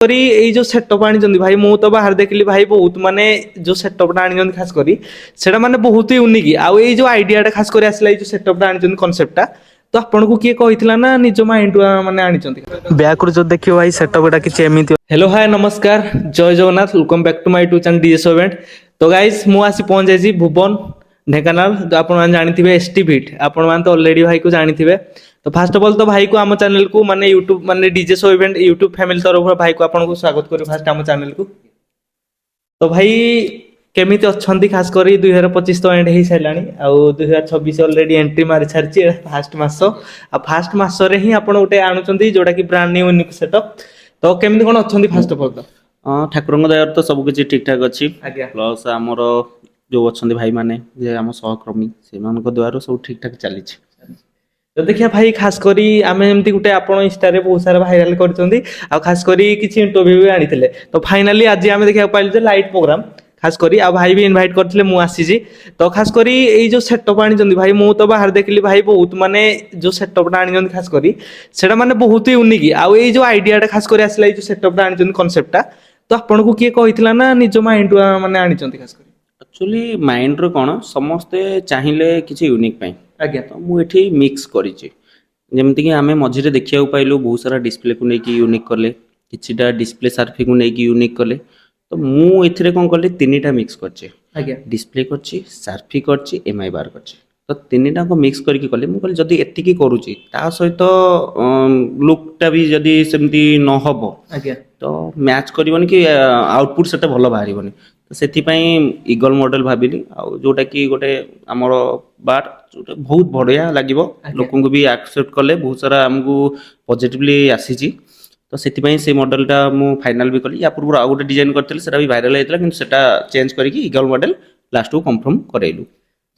करी एई जो सेटअप आनी भाई मु तो बाहर देखली भाई बहुत माने जो सेटअप आनी खास करी सेटा माने बहुत यूनिक आउ एई जो आइडिया खास करी आसला जो सेटअप आनी कॉन्सेप्ट तो आपन को किए कहितला ना निज माइंड माने आनी बैक जो देखियो भाई सेटअप एटा किछ एमिति। हेलो हाय नमस्कार जय Jagannath welcome back to my YouTube channel DS event. तो गाइस मु आसी पहुंच जाई भुवन ढेंकानाल तो आपन जानिथिबे एसटी बीट आपन मान तो ऑलरेडी भाई को जानिथिबे। तो फर्स्ट ऑफ ऑल तो भाई को आम चैनल को माने यूट्यूब माने DJ show event YouTube family तरफ भाई को आपन को स्वागत करी फास्ट आम चैनल को। तो भाई केमिति अछंती खास करी 2025 तो एंड हे सैलानी आ 2026 ऑलरेडी एंट्री मारि छारची फास्ट मास आ फास्ट मास रे ही आपन उटे आनुचंती जोटा कि ब्रांड न्यू यूनिक सेटअप। तो केमिति कोन अछंती फास्ट ऑफ ऑल तो ठाकुरଙ୍କ दयार तो सब किछि ठीक ठाक अछि आज्ञा प्लस हमर जो अछंती भाई माने जे हम सहकर्मी से मानक द्वारा सब ठीक ठाक चली छी। तो देखिया भाई खास करी आमे एमती गुटे आपण इंस्टा रे बहुत सारा वायरल करचंदी आ खास करी किछि इंटरव्यू भी आनिथिले। तो फाइनली आज आमे देखिया पाइल जे लाइट प्रोग्राम खास करी आ भाई भी इनवाइट करथिले मु आसी जी। तो खास करी एई जो सेटअप आनिचंदी भाई मु तो बाहर देखली भाई बहुत माने जो सेटअप आनिचंदी खास करी सेटा माने बहुत यूनिक आउ एई जो आइडिया खास करी आसला जो सेटअप आनिचंदी कॉन्सेप्ट तो आपन को किए कहितला ना निज माइंड माने आनिचंदी खास करी एक्चुअली माइंड रो कोन समस्ते चाहिले किछि यूनिक पई आज्ञा। तो मु एठी मिक्स करिछि जेमति कि आमे मझिरे देखिया पाइलु बहुत सारा डिस्प्ले को नेकी यूनिक करले किछिटा डिस्प्ले सर्फी को नेकी यूनिक करले। तो मु एथिरे कोन करले तीनिटा मिक्स करछि आज्ञा डिस्प्ले करछि सर्फी करछि एमआई बार करछि। तो तीनिटा को मिक्स करके कले मु कहले जदी एतिकी करूछि ता सहित लुकटा भी जदी सेमती न हबो आज्ञा तो मैच करबनी कि आउटपुट सेटा भलो बाहरिबनी। तो सेति पई ईगल मॉडल भाबिली आ जोटा कि गोटे हमर बार जोटा बहुत बढ़िया लागिवो लोकन को भी एक्सेप्ट कले बहुत सारा हमकु पॉजिटिवली आसीची। तो सेति पई से मॉडलटा मु फाइनल भी कली या पूर्व आ गोटे डिजाइन करथिले सेटा भी वायरल हेतला किंतु सेटा चेंज करके ईगल मॉडल लास्ट को कंफर्म करैलु।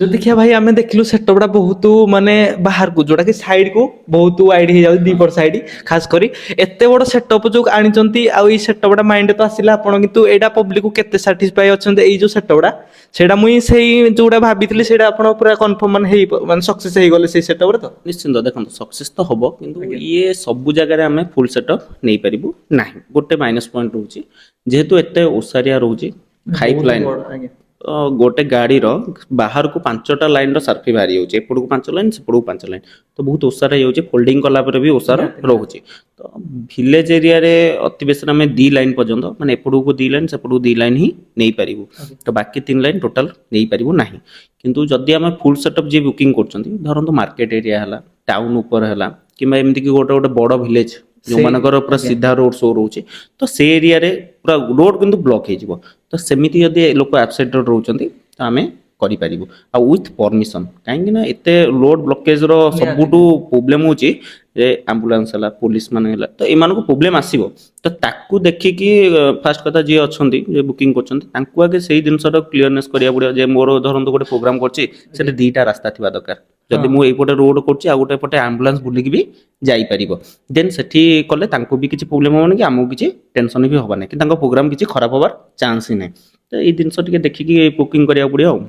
जो देखिया भाई आमे देखलु सेटअपडा बहुत माने बाहर को जोटा कि साइड को बहुत वाइड हे जाउ दीपर साइड खास करी एते बड़ सेटअप जो आनिचंती आ ई सेटअपडा माइंड तो आसिला आपण किंतु एडा पब्लिक को केते सैटिस्फाई अछंते एई जो सेटअपडा सेडा मुई सेही जोडा भाबितली सेडा आपण पूरा कंफर्म माने सक्सेस हे गले सेही सेटअप रे। तो निश्चिंत देखो सक्सेस तो हबो किंतु ये सब जगह रे हमें फुल सेटअप नै परिबु नाही गोटे माइनस पॉइंट रहउची जेहेतु एते ओसारिया रहउची फाइव लाइन गोटे गाड़ी रो बाहर को 5टा लाइन रो सर्फी बाहरी होचे एपड़ को 5 लाइन सेपड़ को 5 लाइन तो बहुत ओसारा होचे फोल्डिंग कला पर भी ओसारा रहउची। तो विलेज एरिया रे अति बेसर में 2 लाइन पर्यंत माने एपड़ को 2 लाइन सेपड़ को 2 लाइन ही नै परिबु तो बाकी 3 लाइन टोटल नै परिबु नाही। किंतु जदी हम फुल सेटअप जे बुकिंग करचंती धरंतु मार्केट एरिया हला टाउन ऊपर हला किबा एमति कि गोटे गोटे बड़ विलेज जो मानकर पूरा सीधा रोड शो रोचे तो से एरिया रे पूरा रोड किंतु ब्लॉक हे जिवो तो सेमिति यदि लोक एब्सेंट रहउचंती तो आमे करि परिबु आ विथ परमिशन काहेकि ना एते रोड ब्लॉकेज रो सबुटू प्रॉब्लम होची जे एम्बुलेंस हला पुलिस माने हला तो एमान को प्रॉब्लम आसीबो। तो ताकू देखि कि फास्ट कथा जे अछंती जे बुकिंग करचंती तांकू आगे सेही दिनसटा क्लियरनेस करिया पड़ियो जे मोर धरंतु गोटे प्रोग्राम करची सेते 2टा रास्ता थिबा दरकार जदि मु एई पटे रोड करची आ गोटे पटे एम्बुलेंस बुलिक भी जाई परिबो देन सेठी कले तांकू भी किछि प्रॉब्लम होबनी कि हमहु किछि टेंशन भी होबा नै कि तांको प्रोग्राम किछि खराब होबार चांस ही नै। तो एई दिनस टिके देखि कि बुकिंग करिया पड़ियो।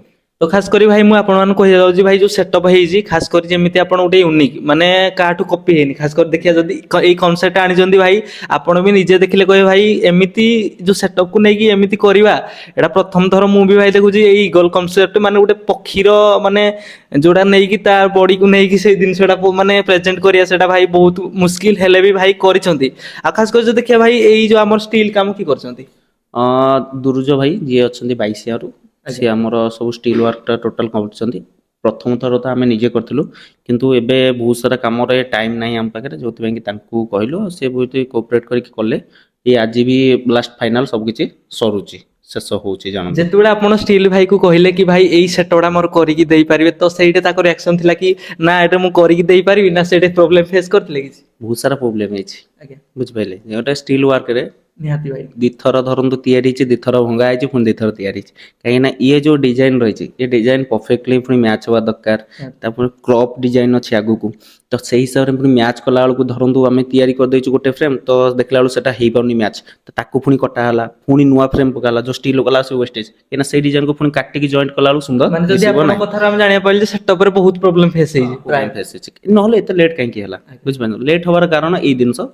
तो खास करी भाई मु आपण मान कहि जाउजी भाई जो सेटअप हे जी खास करी जेमिति आपण उटे यूनिक माने काठू कॉपी हेनी खास कर देखिया जदी एई कांसेप्ट आनी जंदी भाई आपण भी निजे देखले कहे भाई एमिति जो सेटअप को नै कि एमिति करबा एडा प्रथम थर मु भी भाई देखु जी एई गोल कांसेप्ट माने उटे पक्षीर माने जोडा नै कि तार बॉडी को नै कि से दिन सेडा माने प्रेजेंट करिया सेडा भाई बहुत मुश्किल हेले भी भाई करिसंती आ खास कर जो देखिया भाई एई जो हमर स्टील काम की करसंती दुरुजो भाई जे अछंती 22 यारू से हमर सब स्टील वर्क टोटल करछंती प्रथम थर तो आमे निजे करथिलु किंतु एबे बहुत सारा काम रे टाइम नाही हम पाखरे जोति कि तांकू कहलो से बहुत कोऑपरेट करके करले ये आज भी लास्ट फाइनल सब किछि सरुची शेष होउची जान जेतुबे आपण स्टील भाई को कहले कि भाई एई सेटअपडा मोर करि कि देई परिबे तो सेइटे ताको रिएक्शन थिला कि ना एटा मु करि कि देई परिबी ना सेटे प्रॉब्लम फेस करथिले कि बहुत सारा प्रॉब्लम हेछि आज्ञा बुझ पइले जेटा स्टील वर्क रे निहाती भाई दिथर धरंतु तयारी छि दिथर भंगा आइछि पुन दिथर तयारी छि काहे ना ये जो डिजाइन रही छि ये डिजाइन परफेक्टली पुनी मैच होवा दरकार तापर क्रॉप डिजाइन अछि आगु को तो सेही हिसाब रे पुनी मैच कला वाला को धरंतु हमें तयारी कर दैछु गोटे फ्रेम तो देखला वाला सेटा हेई परनी मैच तो ताकू पुनी कटा हला पुनी नुवा फ्रेम पकाला जो स्टील कला से वेस्टेज केना से डिजाइन को पुनी काटी की जॉइंट कला वाला सुंदर माने जदी आपण कथा हम जानिया पइले सेटअप रे बहुत प्रॉब्लम फेस हेई प्राइम फेस छि नहले एते लेट काहे की हला बुझ पन लेट होबार कारण ए दिनस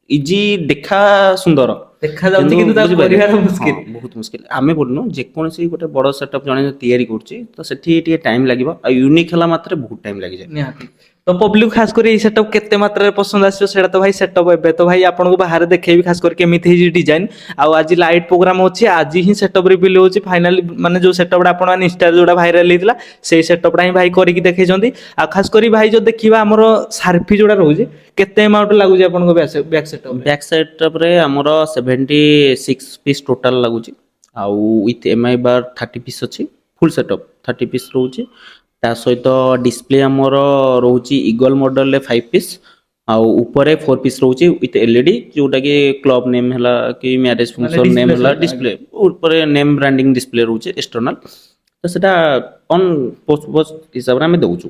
ଇଜି ଦେଖା ସୁନ୍ଦର ଦେଖାଯାଉଛି କିନ୍ତୁ ତାକୁ ବୁଝିପାରିଲେ? କରିବାର ମୁସ୍କିଲ। ହଁ, ବହୁତ ମୁସ୍କିଲ। ଆମେ ବୋଲୁନୁ ଯେକୌଣସି ଗୋଟେ ବଡ ସେଟଅପ୍ ଜଣେ ତିଆରି କରୁଛି ତ ସେଠି ଟିକେ ଟାଇମ ଲାଗିବ ଆଉ ୟୁନିକ୍ ହେଲା ମାତ୍ରେ ବହୁତ ଟାଇମ ଲାଗିଯାଏ। ନିହାତି। ତ ପବ୍ଲିକ ଖାସ କରି ଏଇ ସେଟଅପ୍ କେତେ ମାତ୍ରାରେ ପସନ୍ଦ ଆସିବ ସେଇଟା ତ ଭାଇ ସେଟଅପ୍ ଏବେ ତ ଭାଇ ଆପଣଙ୍କୁ ବାହାରେ ଦେଖେଇବି ଖାସ କରି କେମିତି ହେଇଛି ଡିଜାଇନ। ଆଉ ଆଜି ଲାଇଟ୍ ପ୍ରୋଗ୍ରାମ ଅଛି ଆଜି ହିଁ ସେଟଅପ୍ ରିଭିଲ ହଉଛି ଫାଇନାଲି ମାନେ ଯୋଉ ସେଟଅପ୍ ଆପଣ ମାନେ ଇନଷ୍ଟାରେ ଯୋଉଟା ଭାଇରାଲ ହେଇଥିଲା ସେଇ ସେଟଅପ୍ ହିଁ ଭାଇ କରିକି ଦେଖେଇଛନ୍ତି। ଆଉ ଖାସ କରି ଭାଇ ଯଦି ଦେଖିବା ଆମର ସାର୍ଫି ଯୋଉଟା ରହୁଛି କେତେ ଆମାଉଣ୍ଟ ଲାଗୁଛି ଆପଣଙ୍କ ବ୍ୟାକ୍ ସେଟଅପ୍? ବ୍ୟାକ୍ ସେଟଅପ୍ରେ ଆମର 76 ପିସ୍ ଟୋଟାଲ ଲାଗୁଛି ଆଉ ୱିଥ୍ MI ବାର୍ 30 ପିସ୍ ଅଛି। ଫୁଲ୍ ସେଟଅପ୍ 30 ପିସ୍ ରହୁଛି। ତା ସହିତ ଡିସପ୍ଲେ ଆମର ରହୁଛି ଇଗଲ ମଡେଲରେ 5 ପିସ୍ ଆଉ ଉପରେ 4 ପିସ୍ ରହୁଛି ୱିଥ୍ LED ଯୋଉଟା କି କ୍ଲବ ନେମ୍ ହେଲା କି ମ୍ୟାରେଜ ମାନେ ଫଙ୍କସନ ନେମ୍ display ହେଲା ସହିତ, ଡିସପ୍ଲେ ଉପରେ ନେମ୍ ବ୍ରାଣ୍ଡିଂ ଡିସପ୍ଲେ ରହୁଛି ଏକ୍ସଟର୍ନାଲ। ତ ସେଟା ଅନ୍ ପୋଷ୍ଟ ହିସାବରେ ଆମେ ଦଉଛୁ।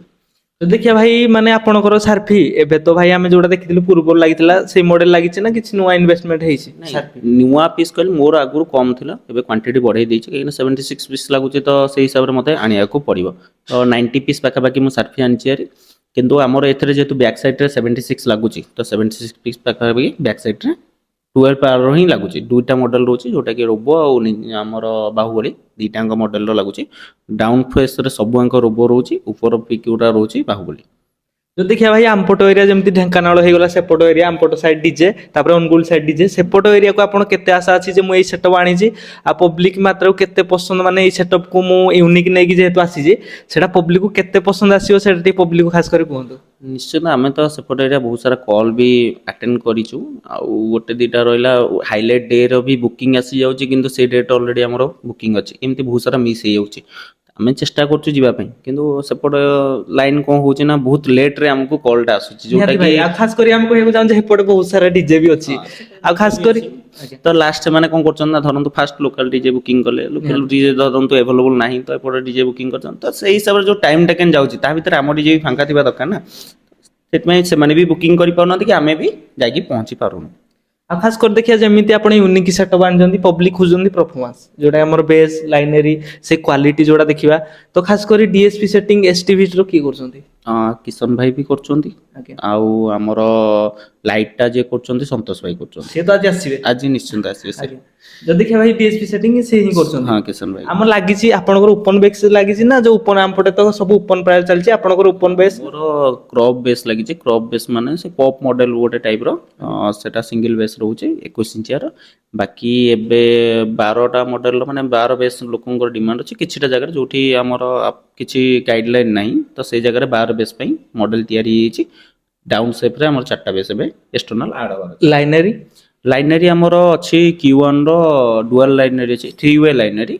ତ ଦେଖିବା ଭାଇ ମାନେ ଆପଣଙ୍କର ସାର୍ଫି ଏବେ ତ ଭାଇ ଆମେ ଯୋଉଟା ଦେଖିଥିଲୁ ପୂର୍ବରୁ ଲାଗିଥିଲା ସେଇ ମଡେଲ ଲାଗିଛି ନା କିଛି ନୂଆ ଇନଭେଷ୍ଟମେଣ୍ଟ ହେଇଛି ନାଇଁ ସାର୍ଫି? ନୂଆ ପିସ୍ କହିଲେ ମୋର ଆଗରୁ କମ୍ ଥିଲା ଏବେ କ୍ୱାଣ୍ଟିଟି ବଢ଼େଇ ଦେଇଛି କାହିଁକିନା 76 ପିସ୍ ଲାଗୁଛି ତ ସେଇ ହିସାବରେ ମୋତେ ଆଣିବାକୁ ପଡ଼ିବ। ତ 90 ପିସ୍ ପାଖାପାଖି ମୁଁ ସାର୍ଫି ଆଣିଛି ହାରି କିନ୍ତୁ ଆମର ଏଥିରେ ଯେହେତୁ ବ୍ୟାକ୍ ସାଇଡ଼୍ରେ 76 ଲାଗୁଛି ତ 76 ପିସ୍ ପାଖାପାଖି ବ୍ୟାକ୍ ସାଇଡ଼୍ରେ 12 ପାୱାର ହିଁ ଲାଗୁଛି। ଦୁଇଟା ମଡେଲ ରହୁଛି ଯୋଉଟାକି ରୋବୋ ଆଉ ଆମର ବାହୁବଳି ଦୁଇଟାଙ୍କ ମଡେଲର ଲାଗୁଛି। ଡାଉନ୍ ଫେସ୍ରେ ସବୁଆଙ୍କ ରୋବୋ ରହୁଛି ଉପର ପିକ୍ ଗୁଡ଼ା ରହୁଛି ବାହୁବଳି। ଯଦି ଦେଖିବା ଭାଇ ଆମପଟ ଏରିଆ ଯେମିତି ଢେଙ୍କାନାଳ ହେଇଗଲା ସେପଟ ଏରିଆ ଆମପଟ ସାଇଡ୍ ଡିଜେ ତାପରେ ଅନୁଗୁଳ ସାଇଡ୍ ଡିଜେ ସେପଟ ଏରିଆକୁ ଆପଣ କେତେ ଆଶା ଅଛି ଯେ ମୁଁ ଏଇ ସେଟଅପ୍ ଆଣିଛି ଆଉ ପବ୍ଲିକ ମାତ୍ରାକୁ କେତେ ପସନ୍ଦ ମାନେ ଏଇ ସେଟଅପ୍କୁ ମୁଁ ୟୁନିକ୍ ନେଇକି ଯେହେତୁ ଆସିଛି ସେଟା ପବ୍ଲିକକୁ କେତେ ପସନ୍ଦ ଆସିବ ସେଟା ଟିକେ ପବ୍ଲିକକୁ ଖାସ କରି କୁହନ୍ତୁ। ନିଶ୍ଚିତ ଆମେ ତ ସେପଟ ଏରିଆ ବହୁତ ସାରା କଲ୍ ବି ଆଟେଣ୍ଡ କରିଛୁ ଆଉ ଗୋଟେ ଦୁଇଟା ରହିଲା ହାଇଲାଇଟ୍ ଡେର ବି ବୁକିଂ ଆସିଯାଉଛି କିନ୍ତୁ ସେଇ ଡେଟ୍ ଅଲରେଡ଼ି ଆମର ବୁକିଂ ଅଛି ଏମିତି ବହୁତ ସାରା ମିସ୍ ହେଇଯାଉଛି। ଆମେ ଚେଷ୍ଟା କରୁଛୁ ଯିବା ପାଇଁ କିନ୍ତୁ ସେପଟ ଲାଇନ୍ କ'ଣ ହେଉଛି ନା ବହୁତ ଲେଟ୍ରେ ଆମକୁ କଲ୍ଟା ଆସୁଛି ଯୋଉଟା ନିହାତି କି ଭାଇ ଆଉ ଖାସ କରି ଆମେ କହିବାକୁ ଚାହୁଁଛୁ ସେପଟେ ବହୁତ ସାରା ଡିଜେ ବି ଅଛି ଆଉ ଖାସ କରି ଆଜ୍ଞା ତ ଲାଷ୍ଟ ସେମାନେ କ'ଣ କରୁଛନ୍ତି ନା ଧରନ୍ତୁ ଫାଷ୍ଟ ଲୋକାଲ ଡିଜେ ବୁକିଂ କଲେ ଲୋକାଲ ନିହାତି ଡିଜେ ଧରନ୍ତୁ ଆଭେଲେବୁଲ ନାହିଁ ତ ଏପଟେ ଡିଜେ ବୁକିଂ କରୁଛନ୍ତି ତ ସେଇ ହିସାବରେ ଯୋଉ ଟାଇମଟା କେନ୍ ଯାଉଛି ତା ଭିତରେ ଆମ ଡିଜେ ବି ଫାଙ୍କା ଥିବା ଦରକାର ନା ସେଥିପାଇଁ ସେମାନେ ବି ବୁକିଂ କରିପାରୁନାହାନ୍ତି କି ଆମେ ବି ଯାଇକି ପହଞ୍ଚି ପାରୁନୁ। ଆଉ ଖାସ କରି ଦେଖିବା ଯେମିତି ଆପଣ ୟୁନିକ୍ ସେଟଅପ୍ ଆଣିଛନ୍ତି ପବ୍ଲିକ ଖୋଜୁଛନ୍ତି ପରଫର୍ମାନ୍ସ ଯୋଉଟା ଆମର ବେସ୍ ଲାଇନେରୀ ସେ କ୍ୱାଲିଟି ଯୋଉଟା ଦେଖିବା ତ ଖାସ କରି DSP ସେଟିଂ STVର କିଏ କରୁଛନ୍ତି? କିଶନ ଭାଇ ବି କରୁଛନ୍ତି ଆଜ୍ଞା ଆଉ ଆମର ଲାଇଟଟା ଯିଏ କରୁଛନ୍ତି ସନ୍ତୋଷ ଭାଇ କରୁଛନ୍ତି। ସିଏ ତ ଆଜି ଆସିବେ ଆଜି ନିଶ୍ଚିନ୍ତ ଆସିବେ ସେ। ଆଜ୍ଞା ଯଦି ଦେଖିବା ଭାଇ DSP ସେଟିଂ ସେ ହିଁ କରୁଛନ୍ତି। ହଁ କିଶନ ଭାଇ ଆମର ଲାଗିଛି ଆପଣଙ୍କର ଓପନ ବେକ୍ସ ଲାଗିଛି ନା ଯୋଉ ଓପନ ଆମପଟେ ତ ସବୁ ଓପନ ପ୍ରାୟ ଚାଲିଛି ଆପଣଙ୍କର ଓପନ ବେସ୍ ମୋର କ୍ରପ୍ ବେସ୍ ଲାଗିଛି କ୍ରପ୍ ବେସ୍ ମାନେ ସେ ପପ୍ ମଡେଲ ଗୋଟେ ଟାଇପ୍ର ସେଟା ସିଙ୍ଗଲ ବେସ୍ ରହୁଛି 21 ଇଞ୍ଚିଆର। ବାକି ଏବେ 12ଟା ମଡେଲର ମାନେ 12 ବେସ୍ ଲୋକଙ୍କର ଡିମାଣ୍ଡ ଅଛି କିଛିଟା ଜାଗାରେ ଯୋଉଠି ଆମର କିଛି ଗାଇଡଲାଇନ୍ ନାହିଁ ତ ସେଇ ଜାଗାରେ 12 ବେସ୍ ପାଇଁ ମଡେଲ ତିଆରି ହେଇଯାଇଛି। ଡାଉନ୍ ସେପ୍ରେ ଆମର 4ଟା ବେସ୍ ଏବେ ଏକ୍ସଟର୍ନାଲ ଆଡ୍ ହବାର ଅଛି। ଲାଇନେରୀ ଲାଇନେରୀ ଆମର ଅଛି Q1ର ଡୁଆଲ ଲାଇନେରୀ ଅଛି 3 ୱେ ଲାଇନେରୀ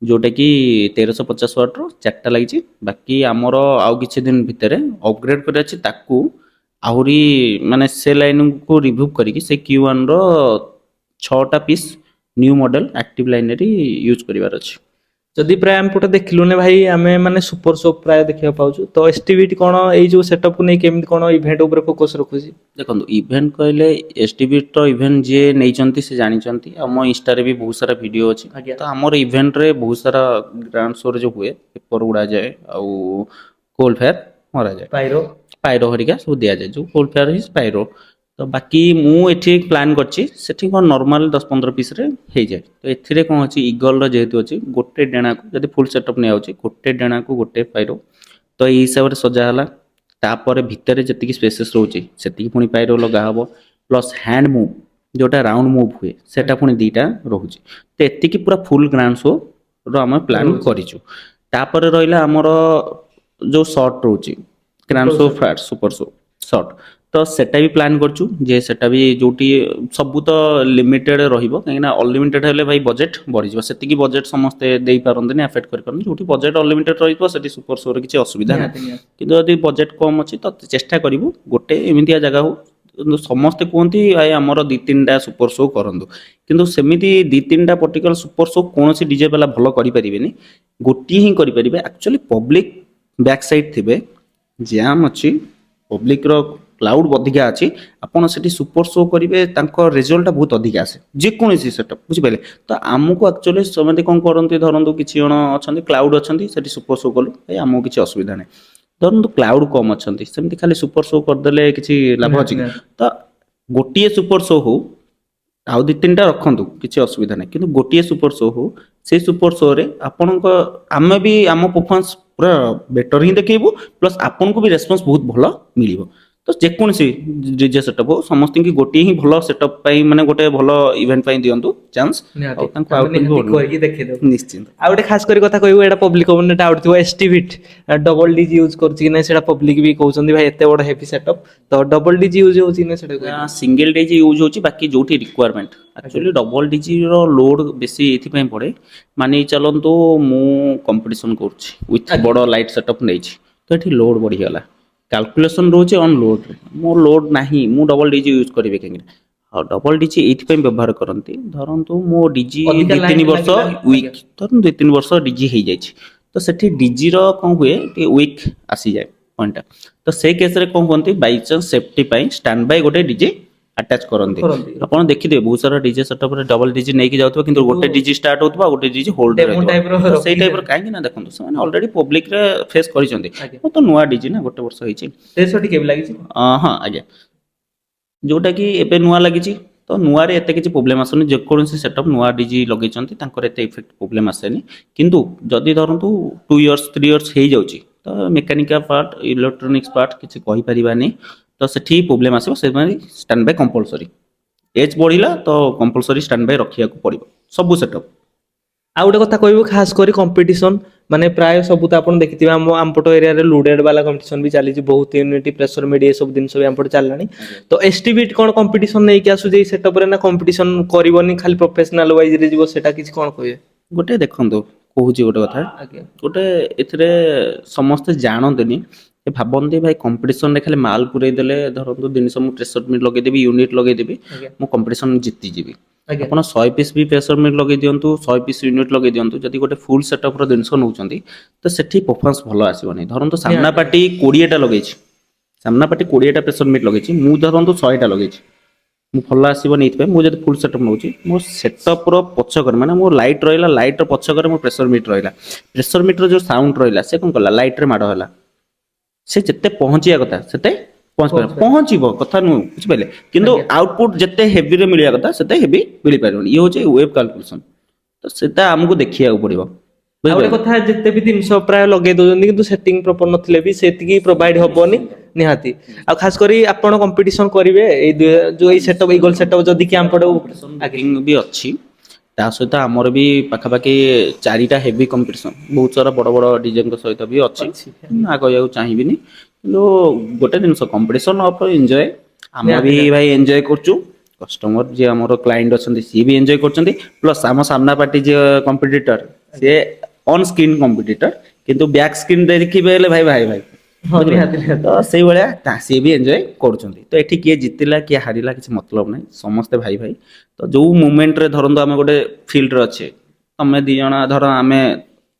ଯୋଉଟାକି 1350 ୱାଟ୍ର 4ଟା ଲାଗିଛି। ବାକି ଆମର ଆଉ କିଛି ଦିନ ଭିତରେ ଅପଗ୍ରେଡ୍ କରିବାର ଅଛି ତାକୁ ଆହୁରି ମାନେ ସେ ଲାଇନକୁ ରିଭ୍ୟୁ କରିକି ସେ Q1ର 6ଟା ପିସ୍ ନ୍ୟୁ ମଡେଲ ଆକ୍ଟିଭ ଲାଇନେରୀ ୟୁଜ୍ କରିବାର ଅଛି। ଯଦି ପ୍ରାୟ ଆମେ ପଟେ ଦେଖିଲୁନି ଭାଇ ଆମେ ମାନେ ସୁପର ସୋପ୍ ପ୍ରାୟ ଦେଖିବାକୁ ପାଉଛୁ ତ STVଟି କ'ଣ ଏଇ ଯୋଉ ସେଟଅପ୍କୁ ନେଇ କେମିତି କ'ଣ ଇଭେଣ୍ଟ ଉପରେ ଫୋକସ୍ ରଖୁଛି? ଦେଖନ୍ତୁ ଇଭେଣ୍ଟ କହିଲେ STVର ଇଭେଣ୍ଟ ଯିଏ ନେଇଛନ୍ତି ସେ ଜାଣିଛନ୍ତି ଆମ ଇନଷ୍ଟାରେ ବି ବହୁତ ସାରା ଭିଡ଼ିଓ ଅଛି। ଆଜ୍ଞା ତ ଆମର ଇଭେଣ୍ଟରେ ବହୁତ ସାରା ଗ୍ରାଣ୍ଡ ଶୋରେ ଯୋଉ ହୁଏ ପେପର ଉଡ଼ାଯାଏ ଆଉ କୋଲ୍ ଫେୟାର ମରାଯାଏ ପାଇରୋ ପାଇରୋ ହରିକା ସବୁ ଦିଆଯାଏ ଯୋଉ କୋଲ୍ ଫେୟାର ହିଁ ପାଇରୋ। ତ ବାକି ମୁଁ ଏଠି ପ୍ଲାନ୍ କରିଛି ସେଠି କ'ଣ ନର୍ମାଲ 10-15 ପିସ୍ରେ ହେଇଯାଏ। ତ ଏଥିରେ କ'ଣ ଅଛି ଇଗଲର ଯେହେତୁ ଅଛି ଗୋଟେ ଡେଣାକୁ ଯଦି ଫୁଲ୍ ସେଟଅପ୍ ନିଆଯାଉଛି ଗୋଟେ ଡେଣାକୁ ଗୋଟେ ପାଇରୋ ତ ଏଇ ହିସାବରେ ସଜା ହେଲା। ତାପରେ ଭିତରେ ଯେତିକି ସ୍ପେସେସ୍ ରହୁଛି ସେତିକି ପୁଣି ପାଇରୋ ଲଗା ହବ ପ୍ଲସ୍ ହ୍ୟାଣ୍ଡ ମୁଭ୍ ଯୋଉଟା ରାଉଣ୍ଡ ମୁଭ୍ ହୁଏ ସେଟା ପୁଣି 2ଟା ରହୁଛି। ତ ଏତିକି ପୁରା ଫୁଲ୍ ଗ୍ରାଣ୍ଡ ଶୋ ର ଆମେ ପ୍ଲାନ୍ ରହୁଛି କରିଛୁ। ତାପରେ ରହିଲା ଆମର ଯୋଉ ସର୍ଟ ରହୁଛି grand super show soap flat super show short ତ ସେଟା ବି ପ୍ଲାନ୍ କରୁଛୁ ଯେ ସେଟା ବି ଯୋଉଠି ସବୁ ତ ଲିମିଟେଡ୍ ରହିବ କାହିଁକିନା ଅନଲିମିଟେଡ୍ ହେଲେ ଭାଇ ବଜେଟ୍ ବଢ଼ିଯିବ ସେତିକି ବଜେଟ୍ ସମସ୍ତେ ଦେଇପାରନ୍ତିନି ଆଫୋର୍ଡ କରିପାରନ୍ତି ଯୋଉଠି ବଜେଟ୍ ଅନଲିମିଟେଡ୍ ରହିବ ସେଠି ସୁପର ଶୋରେ କିଛି ଅସୁବିଧା ନାହିଁ। ନିହାତି ନିହାତି କିନ୍ତୁ ଯଦି ବଜେଟ୍ କମ୍ ଅଛି ତ ଚେଷ୍ଟା କରିବୁ ଗୋଟେ ଏମିତିଆ ଜାଗା ହଉ କିନ୍ତୁ ସମସ୍ତେ କୁହନ୍ତି ଭାଇ ଆମର 2-3ଟା ସୁପର ଶୋ କରନ୍ତୁ କିନ୍ତୁ ସେମିତି 2-3ଟା ପର୍ଟିକୁଲାର ସୁପର ଶୋ କୌଣସି ଡିଜେ ବାଲା ଭଲ କରିପାରିବେନି ଗୋଟିଏ ହିଁ କରିପାରିବେ ଆକ୍ଚୁଆଲି ପବ୍ଲିକ ବ୍ୟାକ୍ ସାଇଡ୍ ଥିବେ ଜାମ୍ ଅଛି ପବ୍ଲିକର କ୍ଲାଉଡ୍ ଅଧିକା ଅଛି ଆପଣ ସେଠି ସୁପର ଶୋ କରିବେ ତାଙ୍କ ରେଜଲ୍ଟଟା ବହୁତ ଅଧିକା ଆସେ ଯେକୌଣସି ସେଟଅପ୍ ବୁଝିପାରିଲେ। ତ ଆମକୁ ଆକ୍ଚୁଆଲି ସେମାନେ କ'ଣ କରନ୍ତି ଧରନ୍ତୁ କିଛି ଜଣ ଅଛନ୍ତି କ୍ଲାଉଡ୍ ଅଛନ୍ତି ସେଠି ସୁପର ଶୋ କଲୁ ଭାଇ ଆମକୁ କିଛି ଅସୁବିଧା ନାହିଁ। ଧରନ୍ତୁ କ୍ଲାଉଡ୍ କମ୍ ଅଛନ୍ତି ସେମିତି ଖାଲି ସୁପର ଶୋ କରିଦେଲେ କିଛି ଲାଭ ନିହାତି ଅଛି କି? ନିହାତି ତ ଗୋଟିଏ ସୁପର ଶୋ ହଉ ଆଉ ଦି ତିନିଟା ରଖନ୍ତୁ କିଛି ଅସୁବିଧା ନାହିଁ, କିନ୍ତୁ ଗୋଟିଏ ସୁପର ଶୋ ହଉ ସେଇ ସୁପର ଶୋରେ ଆପଣଙ୍କ ଆମେ ବି ଆମ ପରଫର୍ମାନ୍ସ ପୁରା ବେଟର ହିଁ ଦେଖେଇବୁ, ପ୍ଲସ୍ ଆପଣଙ୍କୁ ବି ରେସ୍ପନ୍ସ ବହୁତ ଭଲ ମିଳିବ। ତ ଯେକୌଣସି ଡିଜେ ସେଟଅପ୍ ହଉ ସମସ୍ତଙ୍କୁ ଗୋଟିଏ ହିଁ ଭଲ ସେଟଅପ୍ ପାଇଁ ମାନେ ଗୋଟେ ଭଲ ଇଭେଣ୍ଟ ପାଇଁ ଦିଅନ୍ତୁ ଚାନ୍ସ, ଆଉ ତାଙ୍କୁ କରିକି ଦେଖେଇଦେବୁ। ନିଶ୍ଚିନ୍ତ। ଆଉ ଗୋଟେ ଖାସ କରି କଥା କହିବୁ, ଏଇଟା ପବ୍ଲିକ ମାନେ ଡାଉଟ ଥିବ, ଏସଟିଭିଟ୍ ଡବଲ ଡିଜି ୟୁଜ କରୁଛି କି ନାହିଁ ସେଟା ପବ୍ଲିକ ବି କହୁଛନ୍ତି ଭାଇ ଏତେ ବଡ ହେଭି ସେଟଅପ୍, ତ ଡବଲ ଡିଜି ୟୁଜ ହଉଛି କି ନା ସେଟା ସିଙ୍ଗଲ ଡିଜି ୟୁଜ ହଉଛି, ବାକି ଯୋଉଠି ରିକ୍ୱାରମେଣ୍ଟ ଆକ୍ଚୁଆଲି ଡବଲ ଡିଜି ର ଲୋଡ ବେଶୀ ଏଥିପାଇଁ ପଡେ, ମାନି ଚାଲନ୍ତୁ ମୁଁ କମ୍ପିଟିସନ କରୁଛି ୱିଥ ବଡ ଲାଇଟ ସେଟଅପ୍ ନେଇଛି, ତ ଏଠି ଲୋଡ ବଢିଗଲା, କାଲକୁଲେସନ ରହୁଛି ଅନ୍ ଲୋଡ, ମୋ ଲୋଡ ନାହିଁ ମୁଁ ଡବଲ ଡିଜି ୟୁଜ କରିବି କାହିଁକି? ଆଉ ଡବଲ ଡିଜି ଏଇଥିପାଇଁ ବ୍ୟବହାର କରନ୍ତି, ଧରନ୍ତୁ ମୋ ଡିଜି ଅଧିକା 2-3 ବର୍ଷ ଲାଗିଲା, ୱିକ୍, ଧରନ୍ତୁ 2-3 ବର୍ଷ ଡିଜି ହେଇଯାଇଛି, ତ ସେଠି ଡିଜିର କ'ଣ ହୁଏ ଟିକେ ୱିକ୍ ଆସିଯାଏ ପଏଣ୍ଟଟା, ତ ସେଇ କେସରେ କ'ଣ କୁହନ୍ତି ବାଇଚାନ୍ସ ସେଫ୍ଟି ପାଇଁ ଷ୍ଟାଣ୍ଡ ବାଇ ଗୋଟେ ଡିଜି ଆଟାଚ୍ କରନ୍ତି। ଆପଣ ଦେଖିଥିବେ ବହୁତ ସାରା ଡିଜେ ସେଟଅପରେ ଡବଲ ଡିଜି ନେଇକି ଯାଉଥିବ, କିନ୍ତୁ ଗୋଟେ ଡିଜି ଷ୍ଟାର୍ଟ ହଉଥିବ ଆଉ ଗୋଟେ ଡିଜି ହୋଲ୍ଡ Demo type ର ରହିଥିବ, ସେଇ ରଖିକି ଟାଇପର କାହିଁକି ନା ଦେଖନ୍ତୁ ସେମାନେ ଅଲରେଡି ପବ୍ଲିକରେ ଫେସ୍ କରିଛନ୍ତି, ମୁଁ ତ ନୂଆ ଡିଜି ନା ଗୋଟେ ବର୍ଷ ହେଇଛି। 63 କେବେ ଲାଗିଛି? ହଁ ଆଜ୍ଞା, ଯୋଉଟା କି ଏବେ ନୂଆ ଲାଗିଛି, ତ ନୂଆରେ ଏତେ କିଛି ପ୍ରୋବ୍ଲେମ ଆସୁନି, ଯେକୌଣସି ସେଟଅପ୍ ନୂଆ ଡିଜି ଲଗେଇଛନ୍ତି ତାଙ୍କର ଏତେ ଇଫେକ୍ଟ ପ୍ରୋବ୍ଲେମ ଆସେନି, କିନ୍ତୁ ଯଦି ଧରନ୍ତୁ 2 ଇୟର୍ସ 3 ଇୟର୍ସ ହେଇଯାଉଛି ତ ମେକାନିକାଲ ପାର୍ଟ ଇଲେକ୍ଟ୍ରୋନିକ୍ସ ପାର୍ଟ କିଛି କହିପାରିବାନି, ତ ସେଠି ପ୍ରୋବ୍ଲେମ ଆସିବ, ସେଥିପାଇଁ ଷ୍ଟାଣ୍ଡ ବାଇ କମ୍ପଲସରି, ଏଜ୍ ବଢିଲା ତ କମ୍ପଲସରି ଷ୍ଟାଣ୍ଡ ବାଇ ରଖିବାକୁ ପଡିବ ସବୁ ସେଟଅପ୍। ଆଉ ଗୋଟେ କଥା କହିବୁ, ଖାସ କରି କମ୍ପିଟିସନ ମାନେ ପ୍ରାୟ ସବୁ ତ ଆପଣ ଦେଖିଥିବେ ଆମପଟ ଏରିଆରେ ଲୁଡେଡ ବାଲା କମ୍ପିଟିସନ ବି ଚାଲିଛି, ବହୁତ ୟୁନିଟି ପ୍ରେସର ମିଡ ଏ ସବୁ ଜିନିଷ ବି ଆମପଟେ ଚାଲିଲାଣି, ତ ଏସଟିଭିଟ୍ କ'ଣ କମ୍ପିଟିସନ ନେଇକି ଆସୁଛି ଏଇ ସେଟଅପରେ ନା କମ୍ପିଟିସନ କରିବନି ଖାଲି ପ୍ରଫେସନାଲ ୱାଇଜରେ ଯିବ, ସେଟା କିଛି କ'ଣ କହିବେ? ଗୋଟେ ଦେଖନ୍ତୁ କହୁଛି ଗୋଟେ କଥା, ଗୋଟେ ଏଥିରେ ସମସ୍ତେ ଜାଣନ୍ତିନି, ଭାବନ୍ତି ଭାଇ କମ୍ପିଟିସନରେ ଖାଲି ମାଲ ପୁରେଇ ଦେଲେ, ଧରନ୍ତୁ ଜିନିଷ ମୁଁ ପ୍ରେସର ମିଟ୍ ଲଗେଇଦେବି, ୟୁନିଟ୍ ଲଗେଇଦେବି, ମୁଁ କମ୍ପିଟିସନ ଜିତିଯିବି। ଆପଣ 100 ପିସ୍ ବି ପ୍ରେସର ମିଟ୍ ଲଗେଇ ଦିଅନ୍ତୁ, 100 ପିସ୍ ୟୁନିଟ୍ ଲଗେଇ ଦିଅନ୍ତୁ, ଯଦି ଗୋଟେ ଫୁଲ୍ ସେଟଅପ୍ର ଜିନିଷ ନେଉଛନ୍ତି ତ ସେଠି ପରଫର୍ମାନ୍ସ ଭଲ ଆସିବନି। ଧରନ୍ତୁ ସାମ୍ନା ପାର୍ଟି 20ଟା ଲଗେଇଛି, ସାମ୍ନା ପାର୍ଟି 20ଟା ପ୍ରେସର ମିଟ୍ ଲଗେଇଛି, ମୁଁ ଧରନ୍ତୁ 100ଟା ଲଗେଇଛି, ମୁଁ ଭଲ ଆସିବନି ଏଇଥିପାଇଁ ମୁଁ ଯଦି ଫୁଲ୍ ସେଟଅପ୍ ନେଉଛି, ମୋ ସେଟଅପ୍ର ପଛକରେ ମାନେ ମୋ ଲାଇଟ୍ ରହିଲା, ଲାଇଟ୍ର ପଛକରେ ମୋ ପ୍ରେସର ମିଟ୍ ରହିଲା, ପ୍ରେସର ମିଟ୍ର ଯେଉଁ ସାଉଣ୍ଡ ରହିଲା ସେ କ'ଣ କଲା ଲାଇଟ୍ରେ ମାଡ଼ ହେଲା, ସେ ଯେତେ ପହଞ୍ଚିବା କଥା ସେତେ ପହଞ୍ଚିବ କଥା ନୁହଁ, ବୁଝିପାରିଲେ, କିନ୍ତୁ ଆଉଟପୁଟ୍ ଯେତେ ହେଭିରେ ମିଳିବା କଥା ସେତେ ହେଭି ମିଳିପାରିବନି, ଇଏ ହେଉଛି ୱେଭ୍ କାଲକୁଲେସନ, ତ ସେଟା ଆମକୁ ଦେଖିବାକୁ ପଡିବ। ଆଉ ଗୋଟେ କଥା, ଯେତେ ବି ଜିନିଷ ପ୍ରାୟ ଲଗେଇ ଦଉଛନ୍ତି କିନ୍ତୁ ସେଟିଂ ପ୍ରପର ନଥିଲେ ବି ସେତିକି ପ୍ରୋଭାଇଡ ହବନି ନିହାତି। ଆଉ ଖାସ କରି ଆପଣ କମ୍ପିଟିସନ କରିବେ ଏଇ ଯୋଉ ଏଇ ସେଟଅପ୍ ଇଗଲ ସେଟଅପ୍ ଯଦି କି ଆମପଟେ ବି ଅଛି, ତା ସହିତ ଆମର ବି ପାଖାପାଖି 4ଟା ହେଭି କମ୍ପିଟିସନ ବହୁତ ସାରା ବଡ ବଡ ଡିଜେଙ୍କ ସହିତ ବି ଅଛି, ନା କହିବାକୁ ଚାହିଁବିନି, କିନ୍ତୁ ଗୋଟେ ଜିନିଷ କମ୍ପିଟିସନ ଅଫ ଏଞ୍ଜୟ, ଆମେ ବି ଭାଇ ଏଞ୍ଜୟ କରୁଛୁ, କଷ୍ଟମର ଯିଏ ଆମର କ୍ଲାଇଣ୍ଟ ଅଛନ୍ତି ସିଏ ବି ଏଞ୍ଜୟ କରୁଛନ୍ତି, ପ୍ଲସ୍ ଆମ ସାମ୍ନା ପାର୍ଟି ଯିଏ କମ୍ପିଟିଟର ସିଏ ଅନ୍ ସ୍କ୍ରିନ୍ କମ୍ପିଟିଟର, କିନ୍ତୁ ବ୍ୟାକ୍ ସ୍କ୍ରିନ୍ ଦେଖିବେ ହେଲେ ଭାଇ ଭାଇ ଭାଇ ତ ସେଇଭଳିଆ ସିଏ ବି ଏଞ୍ଜୟ କରୁଛନ୍ତି। ତ ଏଠି କିଏ ଜିତିଲା କିଏ ହାରିଲା କିଛି ମତଲବ ନାହିଁ, ସମସ୍ତେ ଭାଇ ଭାଇ। ତ ଯୋଉ ମୁମେଣ୍ଟରେ ଧରନ୍ତୁ ଆମେ ଗୋଟେ ଫିଲ୍ଡରେ ଅଛେ, ତମେ 2 ଜଣ ଧର ଆମେ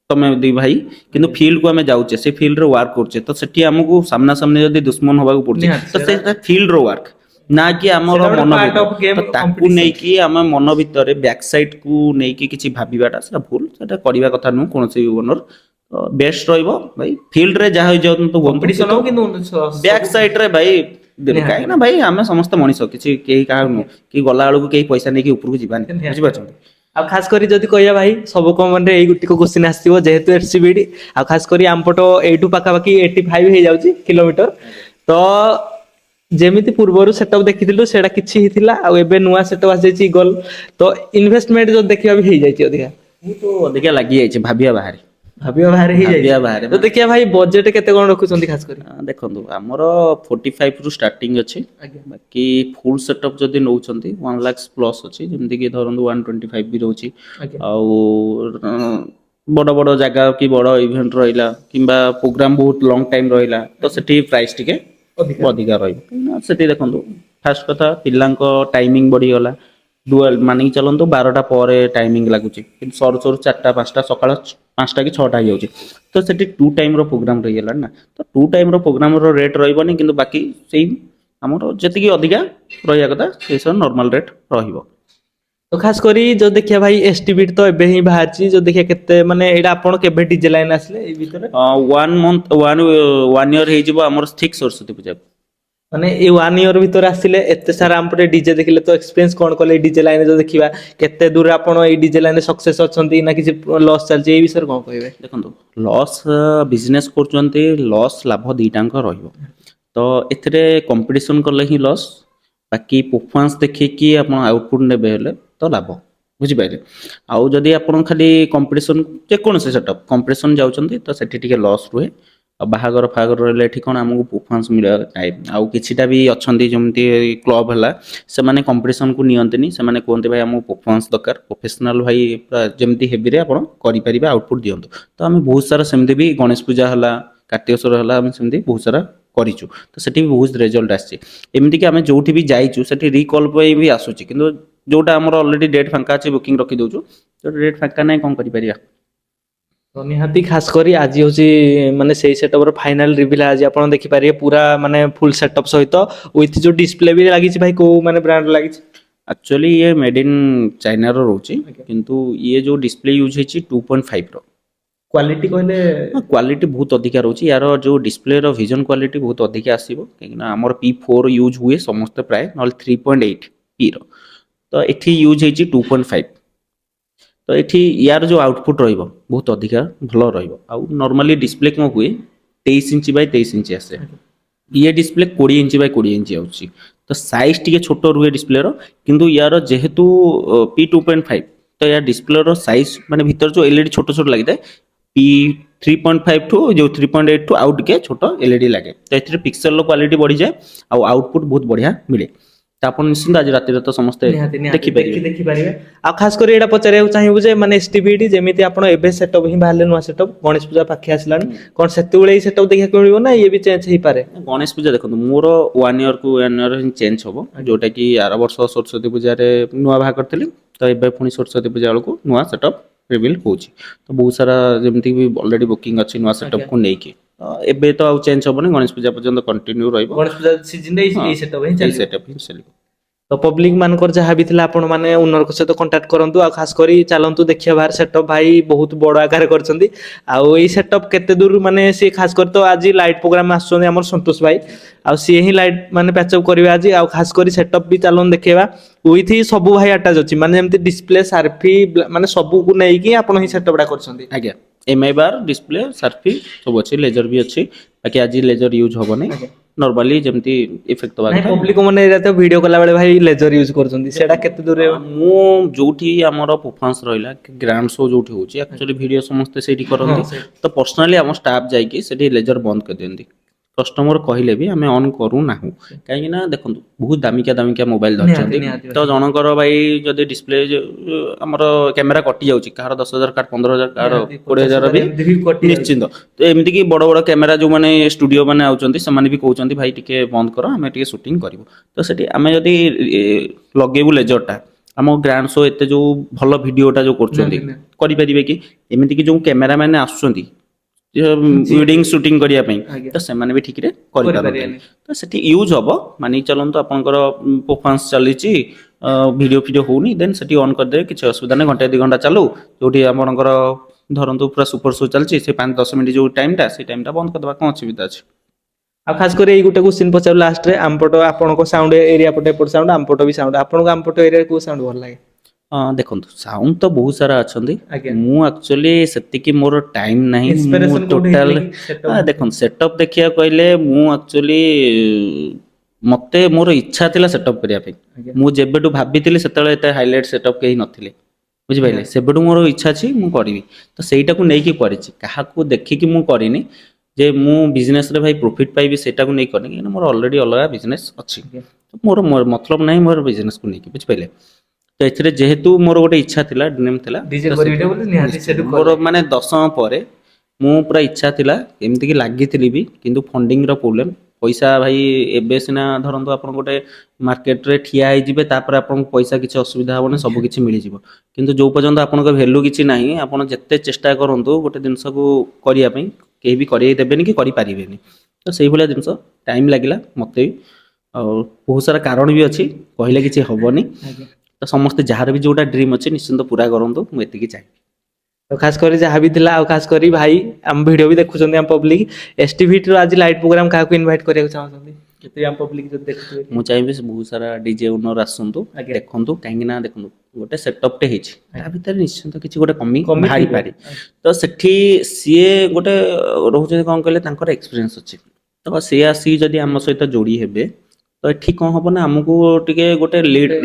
ତମେ 2 ଭାଇ, କିନ୍ତୁ ଫିଲ୍ଡକୁ ଆମେ ଯାଉଛେ, ସେ ଫିଲ୍ଡରେ ୱାର୍କ କରୁଛେ, ତ ସେଠି ଆମକୁ ସାମ୍ନା ସାମ୍ନି ଯଦି ଦୁଶ୍ମନ ହବାକୁ ପଡୁଛି ତ ସେଇଟା ଫିଲ୍ଡର ୱାର୍କ ନା କି ଆମର ମନ ଭିତରେ, ତ ତାକୁ ନେଇକି ଆମେ ମନ ଭିତରେ ବ୍ୟାକ୍ ସାଇଡକୁ ନେଇକି କିଛି ଭାବିବାଟା ସେଟା ଭୁଲ, ସେଟା କରିବା କଥା ନୁହଁ କୌଣସି ଓନର। ବେଷ୍ଟ ରହିବ ଭାଇ ଫିଲ୍ଡରେ ଯାହା ହେଇଯାଉନ୍ତୁ ବ୍ୟାକ୍ ସାଇଡରେ ଭାଇ, କାହିଁକି ନା ଭାଇ ଆମେ ସମସ୍ତେ ମଣିଷ, କିଛି କେହି କାହାକୁ ନୁହଁ, କି ଗଲା ବେଳକୁ କେହି ପଇସା ନେଇକି ଉପରକୁ ଯିବାନି, ବୁଝିପାରୁଛନ୍ତି। ଆଉ ଖାସ କରି ଯଦି କହିବା ଭାଇ ସବୁ କମେଣ୍ଟରେ ଏଇ ଗୋଟିକ କ୍ୱେଶ୍ଚିନ୍ ଆସିଥିବ, ଯେହେତୁ ଏସସିବିଡି ଆଉ ଖାସ କରି ଆମପଟ ଏଇଠୁ ପାଖାପାଖି 85 ହେଇଯାଉଛି କିଲୋମିଟର, ତ ଯେମିତି ପୂର୍ବରୁ ସେଟଅପ୍ ଦେଖିଥିଲୁ ସେଇଟା କିଛି ଥିଲା, ଆଉ ଏବେ ନୂଆ ସେଟଅପ୍ ଆସିଯାଇଛି ଇଗଲ, ତ ଇନଭେଷ୍ଟମେଣ୍ଟ ଯଦି ଦେଖିବା ବି ହେଇଯାଇଛି ଅଧିକା, ବହୁତ ଅଧିକା ଲାଗିଯାଇଛି, ଭାବିବା ବାହାରେ ହେଇଯାଇଛି, ତ ଦେଖିବା ଭାଇ ବଜେଟ କେତେ କ'ଣ ରଖୁଛନ୍ତି ଖାସ କରି? ଦେଖନ୍ତୁ ଆମର 45 ରୁ ଷ୍ଟାର୍ଟିଂ ଅଛି, ବାକି ଫୁଲ୍ ସେଟଅପ୍ ଯଦି ନେଉଛନ୍ତି 1 ଲାଖ ପ୍ଲସ୍ ଅଛି, ଯେମିତିକି ଧରନ୍ତୁ 125 ବି ରହୁଛି, ଆଉ ବଡ଼ ବଡ଼ ଜାଗା କି ବଡ଼ ଇଭେଣ୍ଟ ରହିଲା କିମ୍ବା ପ୍ରୋଗ୍ରାମ ବହୁତ ଲଙ୍ଗ ଟାଇମ୍ ରହିଲା, ତ ସେଠି ପ୍ରାଇସ୍ ଟିକେ ଅଧିକା ରହିବ। ସେଠି ଦେଖନ୍ତୁ ଫାଷ୍ଟ କଥା ପିଲାଙ୍କ ଟାଇମିଂ ବଢିଗଲା, ଡୁଆଲ ମାନିକି ଚାଲନ୍ତୁ 12ଟା ପରେ ଟାଇମିଂ ଲାଗୁଛି, କିନ୍ତୁ ସରୁ ସରୁ 4ଟା 5ଟା ସକାଳ 5ଟା କି 6ଟା ହେଇଯାଉଛି, ତ ସେଠି 2 ଟାଇମ୍ର ପ୍ରୋଗ୍ରାମ ରହିଗଲାଣି ନା, ତ 2 ଟାଇମ୍ର ପ୍ରୋଗ୍ରାମର ରେଟ୍ ରହିବନି, କିନ୍ତୁ ବାକି ସେଇ ଆମର ଯେତିକି ଅଧିକା ରହିବା କଥା ସେଇ ସବୁ ନର୍ମାଲ ରେଟ୍ ରହିବ। ତ ଖାସ କରି ଯଦି ଦେଖିବା ଭାଇ ଏସଟିଭିଟ୍ ତ ଏବେ ହିଁ ବାହାରିଛି, ଯଦି ଦେଖିବା କେତେ ମାନେ ଏଇଟା ଆପଣ କେବେ ଡିଜେ ଲାଇନ ଆସିଲେ ଏଇ ଭିତରେ? 1 ମନ୍ଥ 1 ଇୟର ହେଇଯିବ ଆମର ଠିକ୍ ସରସ୍ୱତୀ ପୂଜା। ମାନେ ଏ 1 ଇୟର ଭିତରେ ଆସିଲେ ଏତେ ସାରା ଆମପଟେ ଡିଜେ ଦେଖିଲେ ତ ଏକ୍ସପିରିଏନ୍ସ କଣ କଲେ ଡିଜେ ଲାଇନରେ ଯଦି ଦେଖିବା କେତେ ଦୂର ଆପଣ ଏଇ ଡିଜେ ଲାଇନରେ ସକ୍ସେସ୍ ଅଛନ୍ତି ନା କିଛି ଲସ୍ ଚାଲିଛି ଏଇ ବିଷୟରେ କଣ କହିବେ? ଦେଖନ୍ତୁ ଲସ୍ ବିଜନେସ୍ କରୁଛନ୍ତି ଲସ୍ ଲାଭ ଦିଟାଙ୍କ ରହିବ। ତ ଏଥିରେ କମ୍ପିଟିସନ୍ କଲେ ହିଁ ଲସ୍, ବାକି ପରଫର୍ମାନ୍ସ ଦେଖିକି ଆପଣ ଆଉଟପୁଟ୍ ନେବେ ହେଲେ ତ ଲାଭ, ବୁଝିପାରିଲେ। ଆଉ ଯଦି ଆପଣ ଖାଲି କମ୍ପିଟିସନ୍ ଯେକୌଣସି ସେଟଅପ୍ କମ୍ପିଟିସନ୍ ଯାଉଛନ୍ତି ତ ସେଠି ଟିକେ ଲସ୍ ରୁହେ। ଆଉ ବାହାଘର ଫାହାଘର ରହିଲେ ଏଠି କ'ଣ ଆମକୁ ପରଫର୍ମାନ୍ସ ମିଳିବା ଟାଇମ୍। ଆଉ କିଛିଟା ବି ଅଛନ୍ତି ଯେମିତି କ୍ଲବ୍ ହେଲା, ସେମାନେ କମ୍ପିଟିସନ୍କୁ ନିଅନ୍ତିନି, ସେମାନେ କୁହନ୍ତି ଭାଇ ଆମକୁ ପରଫର୍ମାନ୍ସ ଦରକାର, ପ୍ରଫେସନାଲ୍ ଭାଇ ପୁରା ଯେମିତି ହେବିରେ ଆପଣ କରିପାରିବେ, ଆଉଟପୁଟ୍ ଦିଅନ୍ତୁ। ତ ଆମେ ବହୁତ ସାରା ସେମିତି ବି ଗଣେଶ ପୂଜା ହେଲା, କାର୍ତ୍ତିକେଶ୍ୱର ହେଲା, ଆମେ ସେମିତି ବହୁତ ସାରା କରିଛୁ। ତ ସେଠି ବି ବହୁତ ରେଜଲ୍ଟ ଆସିଛି। ଏମିତିକି ଆମେ ଯୋଉଠି ବି ଯାଇଛୁ ସେଠି ରିକଲ୍ ପାଇଁ ବି ଆସୁଛି, କିନ୍ତୁ ଯୋଉଟା ଆମର ଅଲରେଡ଼ି ଡେଟ୍ ଫାଙ୍କା ଅଛି ବୁକିଂ ରଖିଦେଉଛୁ, ତ ଡେଟ୍ ଫାଙ୍କା ନାହିଁ କ'ଣ କରିପାରିବା। ତ ନିହାତି ଖାସ କରି ଆଜି ହଉଛି ମାନେ ସେଇ ସେଟଅପର ଫାଇନାଲ ରିଭିଲ୍ ଆଜି ଆପଣ ଦେଖିପାରିବେ ପୁରା ମାନେ ଫୁଲ୍ ସେଟଅପ୍ ସହିତ ୱିଥ୍ ଯୋଉ ଡିସପ୍ଲେ ବି ଲାଗିଛି ଭାଇ କୋଉ ମାନେ ବ୍ରାଣ୍ଡ ଲାଗିଛି? ଆକ୍ଚୁଆଲି ଇଏ ମେଡ୍ ଇନ୍ ଚାଇନାର ରହୁଛି, କିନ୍ତୁ ଇଏ ଯୋଉ ଡିସପ୍ଲେ ୟୁଜ୍ ହେଇଛି 2.5 ର। କ୍ୱାଲିଟି କହିଲେ କ୍ୱାଲିଟି ବହୁତ ଅଧିକା ରହୁଛି, ୟାର ଯୋଉ ଡିସପ୍ଲେର ଭିଜନ କ୍ୱାଲିଟି ବହୁତ ଅଧିକା ଆସିବ, କାହିଁକିନା ଆମର P4 ୟୁଜ୍ ହୁଏ ସମସ୍ତେ ପ୍ରାୟ, ନହେଲେ 3.8 P ର। ତ ଏଠି ୟୁଜ୍ ହେଇଛି 2.5। ତ ଏଠି ୟାର ଯୋଉ ଆଉଟପୁଟ୍ ରହିବ ବହୁତ ଅଧିକା ଭଲ ରହିବ। ଆଉ ନର୍ମାଲି ଡିସପ୍ଲେ କ'ଣ ହୁଏ 23 ଇଞ୍ଚ ବାଇ 23 ଇଞ୍ଚ ଆସେ, ଇଏ ଡିସପ୍ଲେ 20 ଇଞ୍ଚ ବାଇ 20 ଇଞ୍ଚ ଆସୁଛି। ତ ସାଇଜ୍ ଟିକେ ଛୋଟ ରୁହେ ଡିସପ୍ଲେର, କିନ୍ତୁ ୟାର ଯେହେତୁ P2.5 ତ ୟା ଡିସପ୍ଲେର ସାଇଜ୍ ମାନେ ଭିତରେ ଯୋଉ ଏଲଇଡି ଛୋଟ ଛୋଟ ଲାଗିଥାଏ P3.5 ଠୁ ଯୋଉ 3.8 ଠୁ ଆଉ ଟିକେ ଛୋଟ ଏଲଇଡି ଲାଗେ। ତ ଏଥିରେ ପିକ୍ସେଲର କ୍ୱାଲିଟି ବଢିଯାଏ ଆଉ ଆଉଟପୁଟ୍ ବହୁତ ବଢିଆ ମିଳେ। ତ ଆପଣ ନିଶ୍ଚିନ୍ତ ଆଜି ରାତିରେ ତ ସମସ୍ତେ ନିହାତି ନିହାତି ଦେଖିପାରିବେ। ଦେଖିପାରିବେ। ଆଉ ଖାସ କରି ଏଇଟା ପଚାରିବାକୁ ଚାହିଁବୁ ଯେ ମାନେ ଏସଟିଭିଟି ଯେମିତି ଆପଣ ଏବେ ସେଟଅପ୍ ହିଁ ବାହାରିଲେ ନୂଆ ସେଟଅପ୍ ଗଣେଶ ପୂଜା ପାଖେଇ ଆସିଲାଣି, କ'ଣ ସେତେବେଳେ ଏଇ ସେଟଅପ୍ ଦେଖିବାକୁ ମିଳିବ ନା ଇଏ ବି ଚେଞ୍ଜ ହେଇପାରେ? ଗଣେଶ ପୂଜା ଦେଖନ୍ତୁ ମୋର 1 ଇୟର କୁ 1 ଇୟର ହିଁ ଚେଞ୍ଜ ହବ, ଯୋଉଟା କି ଆର ବର୍ଷ ସରସ୍ୱତୀ ପୂଜାରେ ନୂଆ ବାହାର କରିଥିଲି, ତ ଏବେ ପୁଣି ସରସ୍ୱତୀ ପୂଜା ବେଳକୁ ନୂଆ ସେଟଅପ୍ ରିଭିଲ୍ ହଉଛି। ତ ବହୁତ ସାରା ଯେମିତି ବି ଅଲରେଡି ବୁକିଂ ଅଛି ନୂଆ ସେଟଅପକୁ ନେଇକି, ଏବେ ତ ଆଉ ଚେଞ୍ଜ ହବନି, ଗଣେଶ ପୂଜା ପର୍ଯ୍ୟନ୍ତ କଣ୍ଟିନ୍ୟୁ ରହିବ। ଗଣେଶ ପୂଜା ସିଜିନରେ ଏଇ ସେଟଅପ୍ ହିଁ ଏଇ ଚାଲିବ। ସେଟଅପ୍ ହିଁ ଚାଲିବ। ତ ପବ୍ଲିକ ମାନଙ୍କର ଯାହା ବି ଥିଲା ଆପଣ ମାନେ ଓନରଙ୍କ ସହିତ କଣ୍ଟାକ୍ଟ କରନ୍ତୁ, ଆଉ ଖାସ କରି ଚାଲନ୍ତୁ ଦେଖିବା ବାହାର ସେଟଅପ୍ ଭାଇ ବହୁତ ବଡ ଆକାରରେ କରିଛନ୍ତି। ଆଉ ଏଇ ସେଟଅପ୍ କେତେ ଦୂର ମାନେ ସିଏ ଖାସ କରି ତ ଆଜି ଲାଇଟ୍ ପ୍ରୋଗ୍ରାମ ଆସୁଛନ୍ତି ଆମର ସନ୍ତୋଷ ଭାଇ, ଆଉ ସିଏ ହିଁ ଲାଇଟ୍ ମାନେ ପ୍ୟାଚଅପ୍ କରିବେ ଆଜି। ଆଉ ଖାସ କରି ସେଟଅପ୍ ବି ଚାଲନ୍ତୁ ଦେଖେଇବା, ୱିଥ୍ ସବୁ ଭାଇ ଆଟାଚ୍ ଅଛି, ମାନେ ଯେମିତି ଡିସପ୍ଲେ ସାର୍ଫି ମାନେ ସବୁକୁ ନେଇକି ଆପଣ ହିଁ ସେଟଅପ୍ ଟା କରିଛନ୍ତି। ଆଜ୍ଞା MI ବାର୍ ଡିସପ୍ଲେ ସାର୍ଫି ସବୁ ଅଛି, ଲେଜର ବି ଅଛି, ବାକି ଆଜି ଲେଜର ୟୁଜ୍ ହବନି, ନର୍ମାଲି ଯେମିତି ଇଫେକ୍ଟ ଦବା ନାଇଁ କଥା। ପବ୍ଲିକ ମାନେ ଏଇଟା ତ ଭିଡିଓ କଲା ବେଳେ ଭାଇ ଲେଜର ୟୁଜ କରୁଛନ୍ତି, ସେଟା କେତେ ଦୂର? ମୁଁ ଯୋଉଠି ଆମର ପରଫର୍ମାନ୍ସ ରହିଲା ଗ୍ରାଣ୍ଡ ଶୋ ଯୋଉଠି ହଉଛି, ଆକ୍ଚୁଆଲି ଭିଡ଼ିଓ ସମସ୍ତେ ସେଇଠି କରନ୍ତି, ତ ପର୍ସନାଲି ଆମ ଷ୍ଟାଫ୍ ଯାଇକି ସେଠି ଲେଜର ବନ୍ଦ କରିଦିଅନ୍ତି। କଷ୍ଟମର କହିଲେ ବି ଆମେ ଅନ୍ କରୁନାହୁଁ, କାହିଁକି ନା ଦେଖନ୍ତୁ ବହୁତ ଦାମିକିଆ ମୋବାଇଲ ନିହାତି ଧରିଛନ୍ତି। ନିହାତି ତ ଜଣଙ୍କର ଭାଇ ଯଦି ଡିସପ୍ଲେ ଆମର କ୍ୟାମେରା କଟି ଯାଉଛି, କାହାର 10,000 କାହାର 15,000 କାହାର ନିହାତି 20,000 ବି ଏମିତି କଟି ଯାଉଛି। ନିଶ୍ଚିନ୍ତ। ତ ଏମିତି କି ବଡ ବଡ କ୍ୟାମେରା ଯୋଉମାନେ ଷ୍ଟୁଡିଓ ମାନେ ଆଉଛନ୍ତି ସେମାନେ ବି କହୁଛନ୍ତି ଭାଇ ଟିକେ ବନ୍ଦ କର, ଆମେ ଟିକେ ସୁଟିଂ କରିବୁ। ତ ସେଠି ଆମେ ଯଦି ଲଗେଇବୁ ଲେଜରଟା, ଆମ ଗ୍ରାଣ୍ଡ ଶୋ ଏତେ ଯୋଉ ଭଲ ଭିଡିଓଟା ଯୋଉ କରୁଛନ୍ତି ନିହାତି ନିହାତି। କରିପାରିବେ କି? ଏମିତି କି ଯୋଉ କ୍ୟାମେରା ମାନେ ଆସୁଛନ୍ତି ୱେଡିଙ୍ଗ ସୁଟିଂ କରିବା ପାଇଁ, ଆଜ୍ଞା ତ ସେମାନେ ବି ଠିକରେ କରିପାରନ୍ତିନି। କରିପାରିବାନି। ତ ସେଠି ୟୁଜ୍ ହବ, ମାନିକି ଚାଲନ୍ତୁ ଆପଣଙ୍କର ପରଫର୍ମାନ୍ସ ଚାଲିଛି, ଭିଡ଼ିଓ ଫିଡ଼ିଓ ହଉନି, ଦେନ୍ ସେଠି ଅନ୍ କରିଦେବେ, କିଛି ଅସୁବିଧା ନାହିଁ, ଘଣ୍ଟେ 2 ଘଣ୍ଟା ଚାଲୁ। ଯୋଉଠି ଆପଣଙ୍କର ଧରନ୍ତୁ ପୁରା ସୁପର ଶୋ ଚାଲିଛି, ସେ 5-10 ମିନିଟ୍ ଯୋଉ ଟାଇମଟା, ସେଇ ଟାଇମଟା ବନ୍ଦ କରିଦେବା, କ'ଣ ଅସୁବିଧା ଅଛି? ଆଉ ଖାସ କରି ଏଇ ଗୋଟେ କ୍ୱେଶ୍ଚିନ୍ ପଚାରୁ ଲାଷ୍ଟରେ, ଆମପଟ ଆପଣଙ୍କ ସାଉଣ୍ଡ ଏରିଆ ପଟେ ଏପଟ ସାଉଣ୍ଡ, ଆମପଟ ବି ସାଉଣ୍ଡ, ଆପଣଙ୍କୁ ଆମପଟ ଏରିଆରେ କୋଉ ସାଉଣ୍ଡ ଭଲ ଲାଗେ? ଦେଖନ୍ତୁ ସାଉଣ୍ଡ ତ ବହୁତ ସାରା ଅଛନ୍ତି, ଆଜ୍ଞା। ମୁଁ ଆକ୍ଚୁଆଲି ସେତିକି ମୋର ଟାଇମ୍ ନାହିଁ। ମୁଁ ଇନ୍ସପିରେସନ କୋଉଠି ଟୋଟାଲ ହେଇଥିଲେ କି ସେଟଅପ୍? ଦେଖନ୍ତୁ ସେଟଅପ୍ ଦେଖିବାକୁ କହିଲେ ମୁଁ ଆକ୍ଚୁଆଲି ମତେ ମୋର ଇଚ୍ଛା ଥିଲା ସେଟଅପ୍ କରିବା ପାଇଁ। ଆଜ୍ଞା ମୁଁ ଯେବେଠୁ ଭାବିଥିଲି ସେତେବେଳେ ଏତେ ହାଇଲାଇଟ୍ ସେଟଅପ୍ କେହି ନଥିଲେ, ବୁଝିପାରିଲେ। ନିହାତି ସେବେଠୁ ମୋର ଇଚ୍ଛା ଅଛି ମୁଁ କରିବି, ତ ସେଇଟାକୁ ନେଇକି କରିଛି, କାହାକୁ ଦେଖିକି ମୁଁ କରିନି ଯେ ମୁଁ ବିଜନେସରେ ଭାଇ ପ୍ରଫିଟ୍ ପାଇବି ସେଇଟାକୁ ନେଇ କରିନି, କାହିଁକିନା ମୋର ଅଲରେଡ଼ି ଅଲଗା ବିଜନେସ୍ ଅଛି। ଆଜ୍ଞା। ମୋର ମତଲବ ନାହିଁ ମୋର ବିଜନେସକୁ ନେଇକି, ବୁଝିପାରିଲେ। ତ ଏଥିରେ ଯେହେତୁ ମୋର ଗୋଟେ ଇଚ୍ଛା ଥିଲା, ଡ୍ରିମ୍ ଥିଲା, ଡିଜେ ତ କରିବେ ସେଥିପାଇଁ ବୋଲି ନିହାତି ନିଶ୍ଚିନ୍ତ ସେଠୁ ମୋର କଲେ। ମାନେ ଦଶମ ପରେ ମୁଁ ପୁରା ଇଚ୍ଛା ଥିଲା, ଏମିତିକି ଲାଗିଥିଲି ବି, କିନ୍ତୁ ଫଣ୍ଡିଙ୍ଗର ପ୍ରୋବ୍ଲେମ୍। ପଇସା ଭାଇ ଏବେ ସିନା ଧରନ୍ତୁ ଆପଣ ଗୋଟେ ମାର୍କେଟରେ ଠିଆ ହେଇଯିବେ, ତାପରେ ଆପଣଙ୍କୁ ପଇସା କିଛି ଅସୁବିଧା ହବନି, ସବୁ କିଛି ମିଳିଯିବ। କିନ୍ତୁ ଯୋଉ ପର୍ଯ୍ୟନ୍ତ ଆପଣଙ୍କ ଭ୍ୟାଲୁ କିଛି ନାହିଁ, ଆପଣ ଯେତେ ଚେଷ୍ଟା କରନ୍ତୁ ଗୋଟେ ଜିନିଷକୁ କରିବା ପାଇଁ, କେହି ବି କରେଇ ଦେବେନି କି କରିପାରିବେନି। ତ ସେଇଭଳିଆ ଜିନିଷ ଟାଇମ୍ ଲାଗିଲା ମୋତେ ବି, ଆଉ ବହୁତ ସାରା କାରଣ ବି ଅଛି, କହିଲେ କିଛି ହବନି। ଆଜ୍ଞା। ତ ସମସ୍ତେ ଯାହାର ବି ଯୋଉଟା ଡ୍ରିମ୍ ଅଛି ନିଶ୍ଚିନ୍ତ ପୁରା କରନ୍ତୁ, ମୁଁ ଏତିକି ଚାହେଁ। ତ ଖାସ କରି ଯାହା ବି ଥିଲା, ଆଉ ଖାସ କରି ଭାଇ ଆମ ଭିଡିଓ ବି ଦେଖୁଛନ୍ତି ଆମ ପବ୍ଲିକ, ଏସଟିଭିଟି ର ଆଜି ଲାଇଟ୍ ପ୍ରୋଗ୍ରାମ କାହାକୁ ଇନଭାଇଟ୍ କରିବାକୁ ଚାହୁଁଛନ୍ତି? କେତେ ଆମ ପବ୍ଲିକ ଯଦି ଦେଖୁଥିବେ ମୁଁ ଚାହିଁବି ସେ ବହୁତ ସାରା ଡିଜେ ଓନର ଆସନ୍ତୁ ଆଜ୍ଞା। ଦେଖନ୍ତୁ, କାହିଁକି ନା ଦେଖନ୍ତୁ ଗୋଟେ ସେଟଅପ୍ଟେ ହେଇଛି ତା ଭିତରେ ନିଶ୍ଚିନ୍ତ କିଛି ଗୋଟେ କମି କମି ବାହାରି ଥିବ। ପାରେ। ତ ସେଠି ସିଏ ଗୋଟେ ରହୁଛନ୍ତି କଣ କହିଲେ, ତାଙ୍କର ଏକ୍ସପିରିଏନ୍ସ ଅଛି। ତ ସିଏ ଆସିକି ଯଦି ଆମ ସହିତ ଯୋଡ଼ି ହେବେ ତ ଏଠି କଣ ହବ ନା, ଆମକୁ ଟିକେ ଗୋଟେ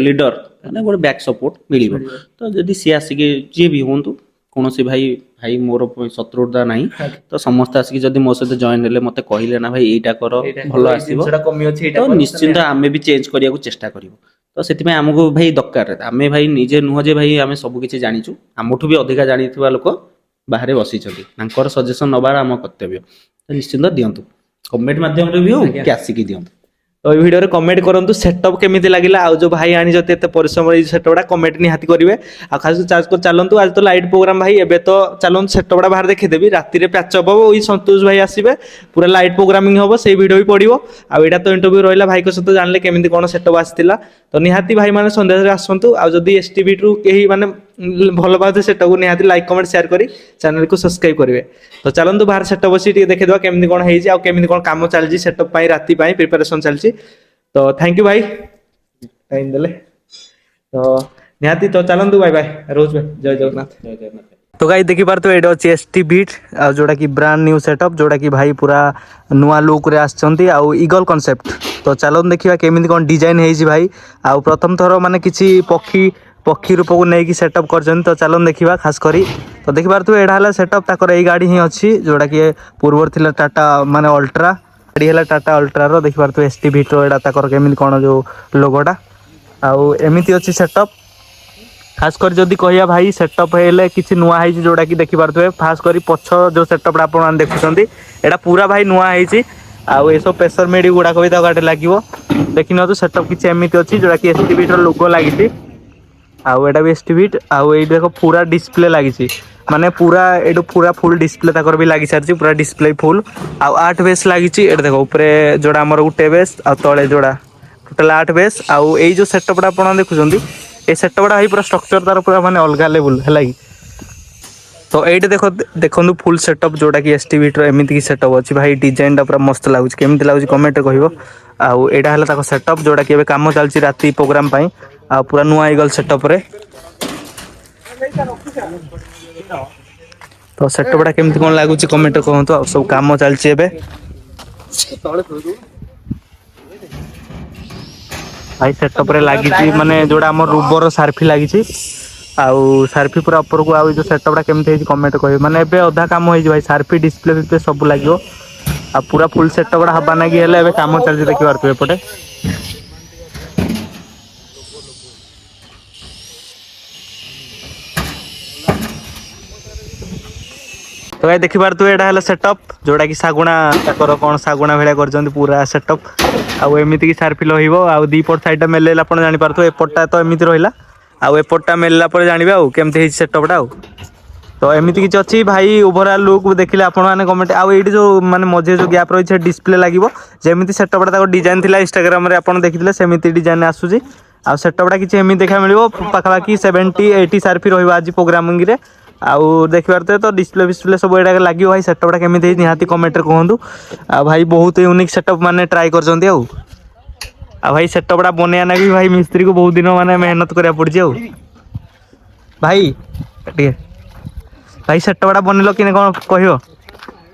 ଲିଡର ମାନେ ଗୋଟେ ବ୍ୟାକ୍ ସପୋର୍ଟ ମିଳିବ। ତ ଯଦି ସିଏ ଆସିକି ଯିଏ ବି ହୁଅନ୍ତୁ, କୌଣସି ଭାଇ ଭାଇ ମୋର ଶତ୍ରୁତା ନାହିଁ, ତ ସମସ୍ତେ ଆସିକି ଯଦି ମୋ ସହିତ ଜଏନ୍ ହେଲେ, ମତେ କହିଲେ ନା ଭାଇ ଏଇଟା କର ଭଲ ଆସିବ, ଜିନିଷଟା କମି ଅଛି ତ ଏଇଟା କର ନିଶ୍ଚିନ୍ତ ଆମେ ବି ଚେଞ୍ଜ କରିବାକୁ ଚେଷ୍ଟା କରିବୁ। ତ ସେଥିପାଇଁ ଆମକୁ ଭାଇ ଦରକାର, ଆମେ ଭାଇ ନିଜେ ନୁହଁ ଯେ ଭାଇ ଆମେ ସବୁ କିଛି ଜାଣିଛୁ, ଆମଠୁ ବି ଅଧିକା ଜାଣିଥିବା ଲୋକ ବାହାରେ ବସିଛନ୍ତି, ତାଙ୍କର ସଜେସନ ନେବାର ଆମ କର୍ତ୍ତବ୍ୟ। ତ ନିଶ୍ଚିନ୍ତ ଦିଅନ୍ତୁ, କମେଣ୍ଟ ମାଧ୍ୟମରେ ବି ହଉ କି ଆସିକି ଦିଅନ୍ତୁ। ତ ଏଇ ଭିଡ଼ିଓରେ କମେଣ୍ଟ କରନ୍ତୁ ସେଟଅପ୍ କେମିତି ଲାଗିଲା, ଆଉ ଯୋଉ ଭାଇ ଆଣିଛନ୍ତି ଏତେ ପରିଶ୍ରମ ଏଇ ସେଟଅପଟା କମେଣ୍ଟ ନିହାତି କରିବେ। ଆଉ ଖାସ୍ ଚାଲନ୍ତୁ, ଆଜି ତ ଲାଇଟ୍ ପ୍ରୋଗ୍ରାମ ଭାଇ, ଏବେ ତ ଚାଲନ୍ତୁ ସେଟଅପଟା ବାହାରେ ଦେଖେଇଦେବି, ରାତିରେ ପ୍ୟାଚଅପ୍ ହବ, ଏଇ ସନ୍ତୋଷ ଭାଇ ଆସିବେ, ପୁରା ଲାଇଟ୍ ପ୍ରୋଗ୍ରାମିଂ ହବ, ସେଇ ଭିଡ଼ିଓ ବି ପଡ଼ିବ। ଆଉ ଏଇଟା ତ ଇଣ୍ଟରଭ୍ୟୁ ରହିଲା, ଭାଇଙ୍କ ସହିତ ଜାଣିଲେ କେମିତି କଣ ସେଟଅପ୍ ଆସିଥିଲା। ତ ନିହାତି ଭାଇମାନେ ସନ୍ଧ୍ୟାରେ ଆସନ୍ତୁ, ଆଉ ଯଦି ଏସଟିଭିରୁ କେହି ମାନେ ଭଲ ପାଉଥିବେ ସେଟଅପ୍ ନିହାତି ଲାଇକ୍ କମେଣ୍ଟ ସେୟାର କରି ଚ୍ୟାନେଲକୁ ସବସ୍କ୍ରାଇବ କରିବେ। ତ ଚାଲନ୍ତୁ ବାହାର ସେଟଅପ୍ ବସି ଟିକେ ଦେଖିଦେବା କେମିତି କଣ ହେଇଛି, ଆଉ କେମିତି କଣ କାମ ଚାଲିଛି ସେଟଅପ୍ ପାଇଁ, ରାତି ପାଇଁ ପ୍ରିପାରେସନ ଚାଲିଛି। ତ ଥ୍ୟାଙ୍କ ୟୁ ଭାଇ ଟାଇମ୍ ଦେଲେ। ତ ନିହାତି ତ ଚାଲନ୍ତୁ, ବାଏ ବାଏ, ରହୁଛୁ ଭାଇ, ଜୟ ଜଗନ୍ନାଥ। ଜୟ ଜଗନ୍ନାଥ। ତ ଗାଇ ଦେଖିପାରୁଥିବେ ଏଇଟା ଅଛି ST ବିଟ୍, ଆଉ ଯୋଉଟା କି ବ୍ରାଣ୍ଡ ନ୍ୟୁ ସେଟଅପ୍, ଯୋଉଟା କି ଭାଇ ପୁରା ନୂଆ ଲୁକ୍ରେ ଆସିଛନ୍ତି, ଆଉ ଇଗଲ କନସେପ୍ଟ। ତ ଚାଲନ୍ତୁ ଦେଖିବା କେମିତି କଣ ଡିଜାଇନ୍ ହେଇଛି ଭାଇ, ଆଉ ପ୍ରଥମ ଥର ମାନେ କିଛି ପକ୍ଷୀ ରୂପକୁ ନେଇକି ସେଟଅପ୍ କରିଛନ୍ତି। ତ ଚାଲନ୍ତୁ ଦେଖିବା ଖାସ୍ କରି। ତ ଦେଖିପାରୁଥିବେ ଏଇଟା ହେଲା ସେଟଅପ୍, ତାଙ୍କର ଏଇ ଗାଡ଼ି ହିଁ ଅଛି, ଯୋଉଟା କି ପୂର୍ବରୁ ଥିଲା ଟାଟା ମାନେ ଅଲ୍ଟ୍ରା, ଗାଡ଼ି ହେଲା ଟାଟା ଅଲ୍ଟ୍ରାର। ଦେଖିପାରୁଥିବେ ST ବିଟ୍ର ଏଇଟା ତାଙ୍କର କେମିତି କଣ ଯୋଉ ଲୋଗୋଟା, ଆଉ ଏମିତି ଅଛି ସେଟଅପ୍। ଖାସ୍ କରି ଯଦି କହିବା ଭାଇ ସେଟଅପ୍ ହେଲେ କିଛି ନୂଆ ହେଇଛି, ଯୋଉଟା କି ଦେଖିପାରୁଥିବେ ଖାସ୍ କରି ପଛ ଯୋଉ ସେଟଅପ୍ଟା ଆପଣମାନେ ଦେଖୁଛନ୍ତି, ଏଇଟା ପୁରା ଭାଇ ନୂଆ ହେଇଛି। ଆଉ ଏସବୁ ପ୍ରେସର ମିଡ୍ ଗୁଡ଼ାକ ବି ତା ଗାଡ଼ିରେ ଲାଗିବ। ଦେଖିନିଅନ୍ତୁ ସେଟଅପ୍ କିଛି ଏମିତି ଅଛି, ଯୋଉଟା କି ST ବିଟ୍ର ଲୋଗୋ ଲାଗିଛି, ଆଉ ଏଇଟା ବି ST ବିଟ୍। ଆଉ ଏଇଠି ଦେଖ ପୁରା ଡିସପ୍ଲେ ଲାଗିଛି, ମାନେ ପୁରା ଏଇଠୁ ପୁରା ଫୁଲ୍ ଡିସପ୍ଲେ ତାଙ୍କର ବି ଲାଗି ସାରିଛି, ପୁରା ଡିସପ୍ଲେ ଫୁଲ୍। ଆଉ 8 ବେସ୍ ଲାଗିଛି, ଏଇଟା ଦେଖ ଉପରେ ଯୋଉଟା ଆମର ଗୋଟେ ବେସ୍, ଆଉ ତଳେ ଯୋଉଟା ଟୋଟାଲ 8 ବେସ୍। ଆଉ ଏଇ ଯୋଉ ସେଟଅପ୍ଟା ଆପଣ ଦେଖୁଛନ୍ତି, ଏଇ ସେଟଅପ୍ଟା ଭାଇ ପୁରା ଷ୍ଟ୍ରକ୍ଚର ତାର ପୁରା ମାନେ ଅଲଗା ଲେଭେଲ ହେଲା କି। ତ ଏଇଠି ଦେଖନ୍ତୁ ଫୁଲ୍ ସେଟଅପ୍, ଯୋଉଟା କି ST ବିଟ୍ର ଏମିତି କି ସେଟଅପ୍ ଅଛି ଭାଇ, ଡିଜାଇନଟା ପୁରା ମସ୍ତ ଲାଗୁଛି। କେମିତି ଲାଗୁଛି କମେଣ୍ଟରେ କହିବ। ଆଉ ଏଇଟା ହେଲା ତାଙ୍କ ସେଟଅପ୍, ଯୋଉଟା କି ଏବେ କାମ ଚାଲିଛି ରାତି ପ୍ରୋଗ୍ରାମ ପାଇଁ, ଆଉ ପୁରା ନୂଆ ହେଇଗଲ ସେଟଅପ୍ରେ। ତ ସେଟଅପ୍ଟା କେମିତି କଣ ଲାଗୁଛି କମେଣ୍ଟରେ କୁହନ୍ତୁ। ଆଉ ସବୁ କାମ ଚାଲିଛି ଏବେ। ଭାଇ ସେଟଅପ୍ରେ ଲାଗିଛି ମାନେ ଯୋଉଟା ଆମର ରୁବର ସାର୍ଫି ଲାଗିଛି, ଆଉ ସାର୍ଫି ପୁରା ଉପରକୁ। ଆଉ ଯୋଉ ସେଟଅପ୍ଟା କେମିତି ହେଇଛି କମେଣ୍ଟ କହିବେ। ମାନେ ଏବେ ଅଧା କାମ ହେଇଛି ଭାଇ, ସାର୍ଫି ଡିସପ୍ଲେ ଫିସପ୍ଲେ ସବୁ ଲାଗିବ, ଆଉ ପୁରା ଫୁଲ୍ ସେଟଅପ୍ଟା ହବା ନାଗି ହେଲେ ଏବେ କାମ ଚାଲିଛି, ଦେଖିପାରୁଥିବେ ଏପଟେ। ତ ଭାଇ ଦେଖିପାରୁଥିବେ ଏଇଟା ହେଲା ସେଟଅପ୍, ଯୋଉଟା କି ଶାଗୁଣା ତାଙ୍କର କଣ ଶାଗୁଣା ଭଳିଆ କରିଛନ୍ତି ପୁରା ସେଟଅପ୍। ଆଉ ଏମିତି କି ସାର୍ଫି ରହିବ, ଆଉ ଦିପଟ ସାଇଡ୍ଟା ମେଲେଇଲେ ଆପଣ ଜାଣିପାରୁଥିବେ, ଏପଟଟା ତ ଏମିତି ରହିଲା, ଆଉ ଏପଟଟା ମେଲିଲା ପରେ ଜାଣିବେ ଆଉ କେମିତି ହେଇଛି ସେଟଅପ୍ଟା। ଆଉ ତ ଏମିତି କିଛି ଅଛି ଭାଇ, ଓଭରଅଲ୍ ଲୁକ୍ ଦେଖିଲେ ଆପଣମାନେ କମେଣ୍ଟ। ଆଉ ଏଇଠି ଯୋଉ ମାନେ ମଝିରେ ଯୋଉ ଗ୍ୟାପ୍ ରହିଛି ଡିସପ୍ଲେ ଲାଗିବ, ଯେମିତି ସେଟଅପ୍ଟା ତାଙ୍କ ଡିଜାଇନ୍ ଥିଲା ଇନଷ୍ଟାଗ୍ରାମରେ ଆପଣ ଦେଖିଥିଲେ, ସେମିତି ଡିଜାଇନ୍ ଆସୁଛି। ଆଉ ସେଟଅପ୍ଟା କିଛି ଏମିତି ଦେଖିବାକୁ ମିଳିବ, ପାଖାପାଖି 70-80 ସାର୍ଫି ରହିବ ଆଜି ପ୍ରୋଗ୍ରାମିଂରେ। ଆଉ ଦେଖିପାରୁଥିବେ ତ ଡିସପ୍ଲେ ଫିସପ୍ଲେ ସବୁ ଏଇଟା ଲାଗିବ। ଭାଇ ସେଟଅପ୍ଟା କେମିତି ହେଇଛି ନିହାତି କମେଣ୍ଟରେ କୁହନ୍ତୁ। ଆଉ ଭାଇ ବହୁତ ୟୁନିକ୍ ସେଟଅପ୍ ମାନେ ଟ୍ରାଏ କରିଛନ୍ତି। ଆଉ ଭାଇ ସେଟଅପ୍ଟା ବନେଇବା ଲାଗି ଭାଇ ମିସ୍ତ୍ରୀକୁ ବହୁତ ଦିନ ମାନେ ମେହନତ କରିବାକୁ ପଡ଼ିଛି। ଆଉ ଭାଇ ଟିକେ ଭାଇ ସେଟଅପ୍ଟା ବନେଇଲ କି କଣ କହିବ?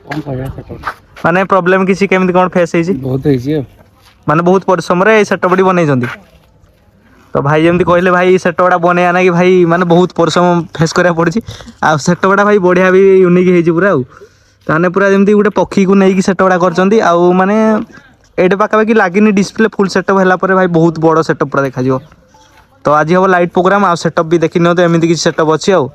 କଣ କହିବା ସେଟଅପ୍ ମାନେ ପ୍ରୋବ୍ଲେମ କିଛି କେମିତି କଣ ଫେସ୍ ହେଇଛି? ବହୁତ ହେଇଛି ଆଉ ମାନେ ବହୁତ ପରିଶ୍ରମରେ ଏଇ ସେଟଅପ୍ଟି ବନେଇଛନ୍ତି। ତ ଭାଇ ଯେମିତି କହିଲେ ଭାଇ ସେଟଅପ୍ଟା ବନେଇବା ନାଗି ଭାଇ ମାନେ ବହୁତ ପରିଶ୍ରମ ଫେସ୍ କରିବାକୁ ପଡ଼ିଛି। ଆଉ ସେଟଅପ୍ଟା ଭାଇ ବଢ଼ିଆ ବି ୟୁନିକ୍ ହେଇଛି ପୁରା। ଆଉ ତାମାନେ ପୁରା ଯେମିତି ଗୋଟେ ପକ୍ଷୀକୁ ନେଇକି ସେଟଅପ୍ଟା କରିଛନ୍ତି। ଆଉ ମାନେ ଏଇଟା ପାଖାପାଖି ଲାଗିନି ଡିସପ୍ଲେ, ଫୁଲ୍ ସେଟଅପ୍ ହେଲା ପରେ ଭାଇ ବହୁତ ବଡ଼ ସେଟଅପ୍ ପୁରା ଦେଖାଯିବ। ତ ଆଜି ହବ ଲାଇଟ୍ ପ୍ରୋଗ୍ରାମ, ଆଉ ସେଟଅପ୍ ବି ଦେଖିନିଅନ୍ତୁ, ଏମିତି କିଛି ସେଟଅପ୍ ଅଛି। ଆଉ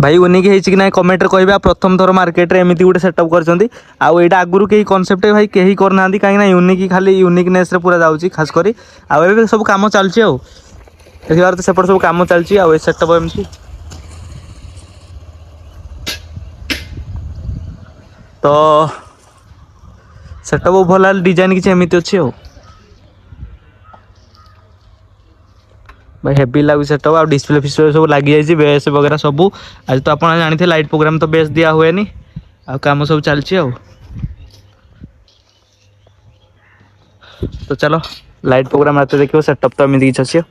ଭାଇ ୟୁନିକ୍ ହେଇଛି କି ନାଇଁ କମେଣ୍ଟରେ କହିବେ। ଆଉ ପ୍ରଥମ ଥର ମାର୍କେଟରେ ଏମିତି ଗୋଟେ ସେଟଅପ୍ କରିଛନ୍ତି, ଆଉ ଏଇଟା ଆଗରୁ କେହି କନସେପ୍ଟ ଭାଇ କେହି କରିନାହାନ୍ତି, କାହିଁକିନା ୟୁନିକ୍ ଖାଲି ୟୁନିକନେସ୍ରେ ପୁରା ଯାଉଛି ଖାସ୍ କରି। ଆଉ ଏବେ ସବୁ କାମ ଚାଲିଛି, ଆଉ ଦେଖିବାର ତ ସେପଟେ ସବୁ କାମ ଚାଲିଛି। ଆଉ ଏ ସେଟଅପ୍ ଏମିତି ତ ସେଟଅପ୍ ଓଭରଅଲ୍ ଡିଜାଇନ୍ କିଛି ଏମିତି ଅଛି। ଆଉ ଭାଇ ହେଭି ଲାଗୁଛି ସେଟଅପ୍, ଆଉ ଡିସପ୍ଲେ ଫିସପ୍ଲେ ସବୁ ଲାଗିଯାଇଛି, ବେସ୍ ବଗେରା ସବୁ। ଆଜି ତ ଆପଣ ଜାଣିଥିବେ ଲାଇଟ୍ ପ୍ରୋଗ୍ରାମ ତ ବେସ୍ ଦିଆ ହୁଏନି, ଆଉ କାମ ସବୁ ଚାଲିଛି। ଆଉ ତ ଚାଲ ଲାଇଟ୍ ପ୍ରୋଗ୍ରାମ ରାତିରେ ଦେଖିବ, ସେଟଅପ୍ ତ ଏମିତି କିଛି ଅଛି।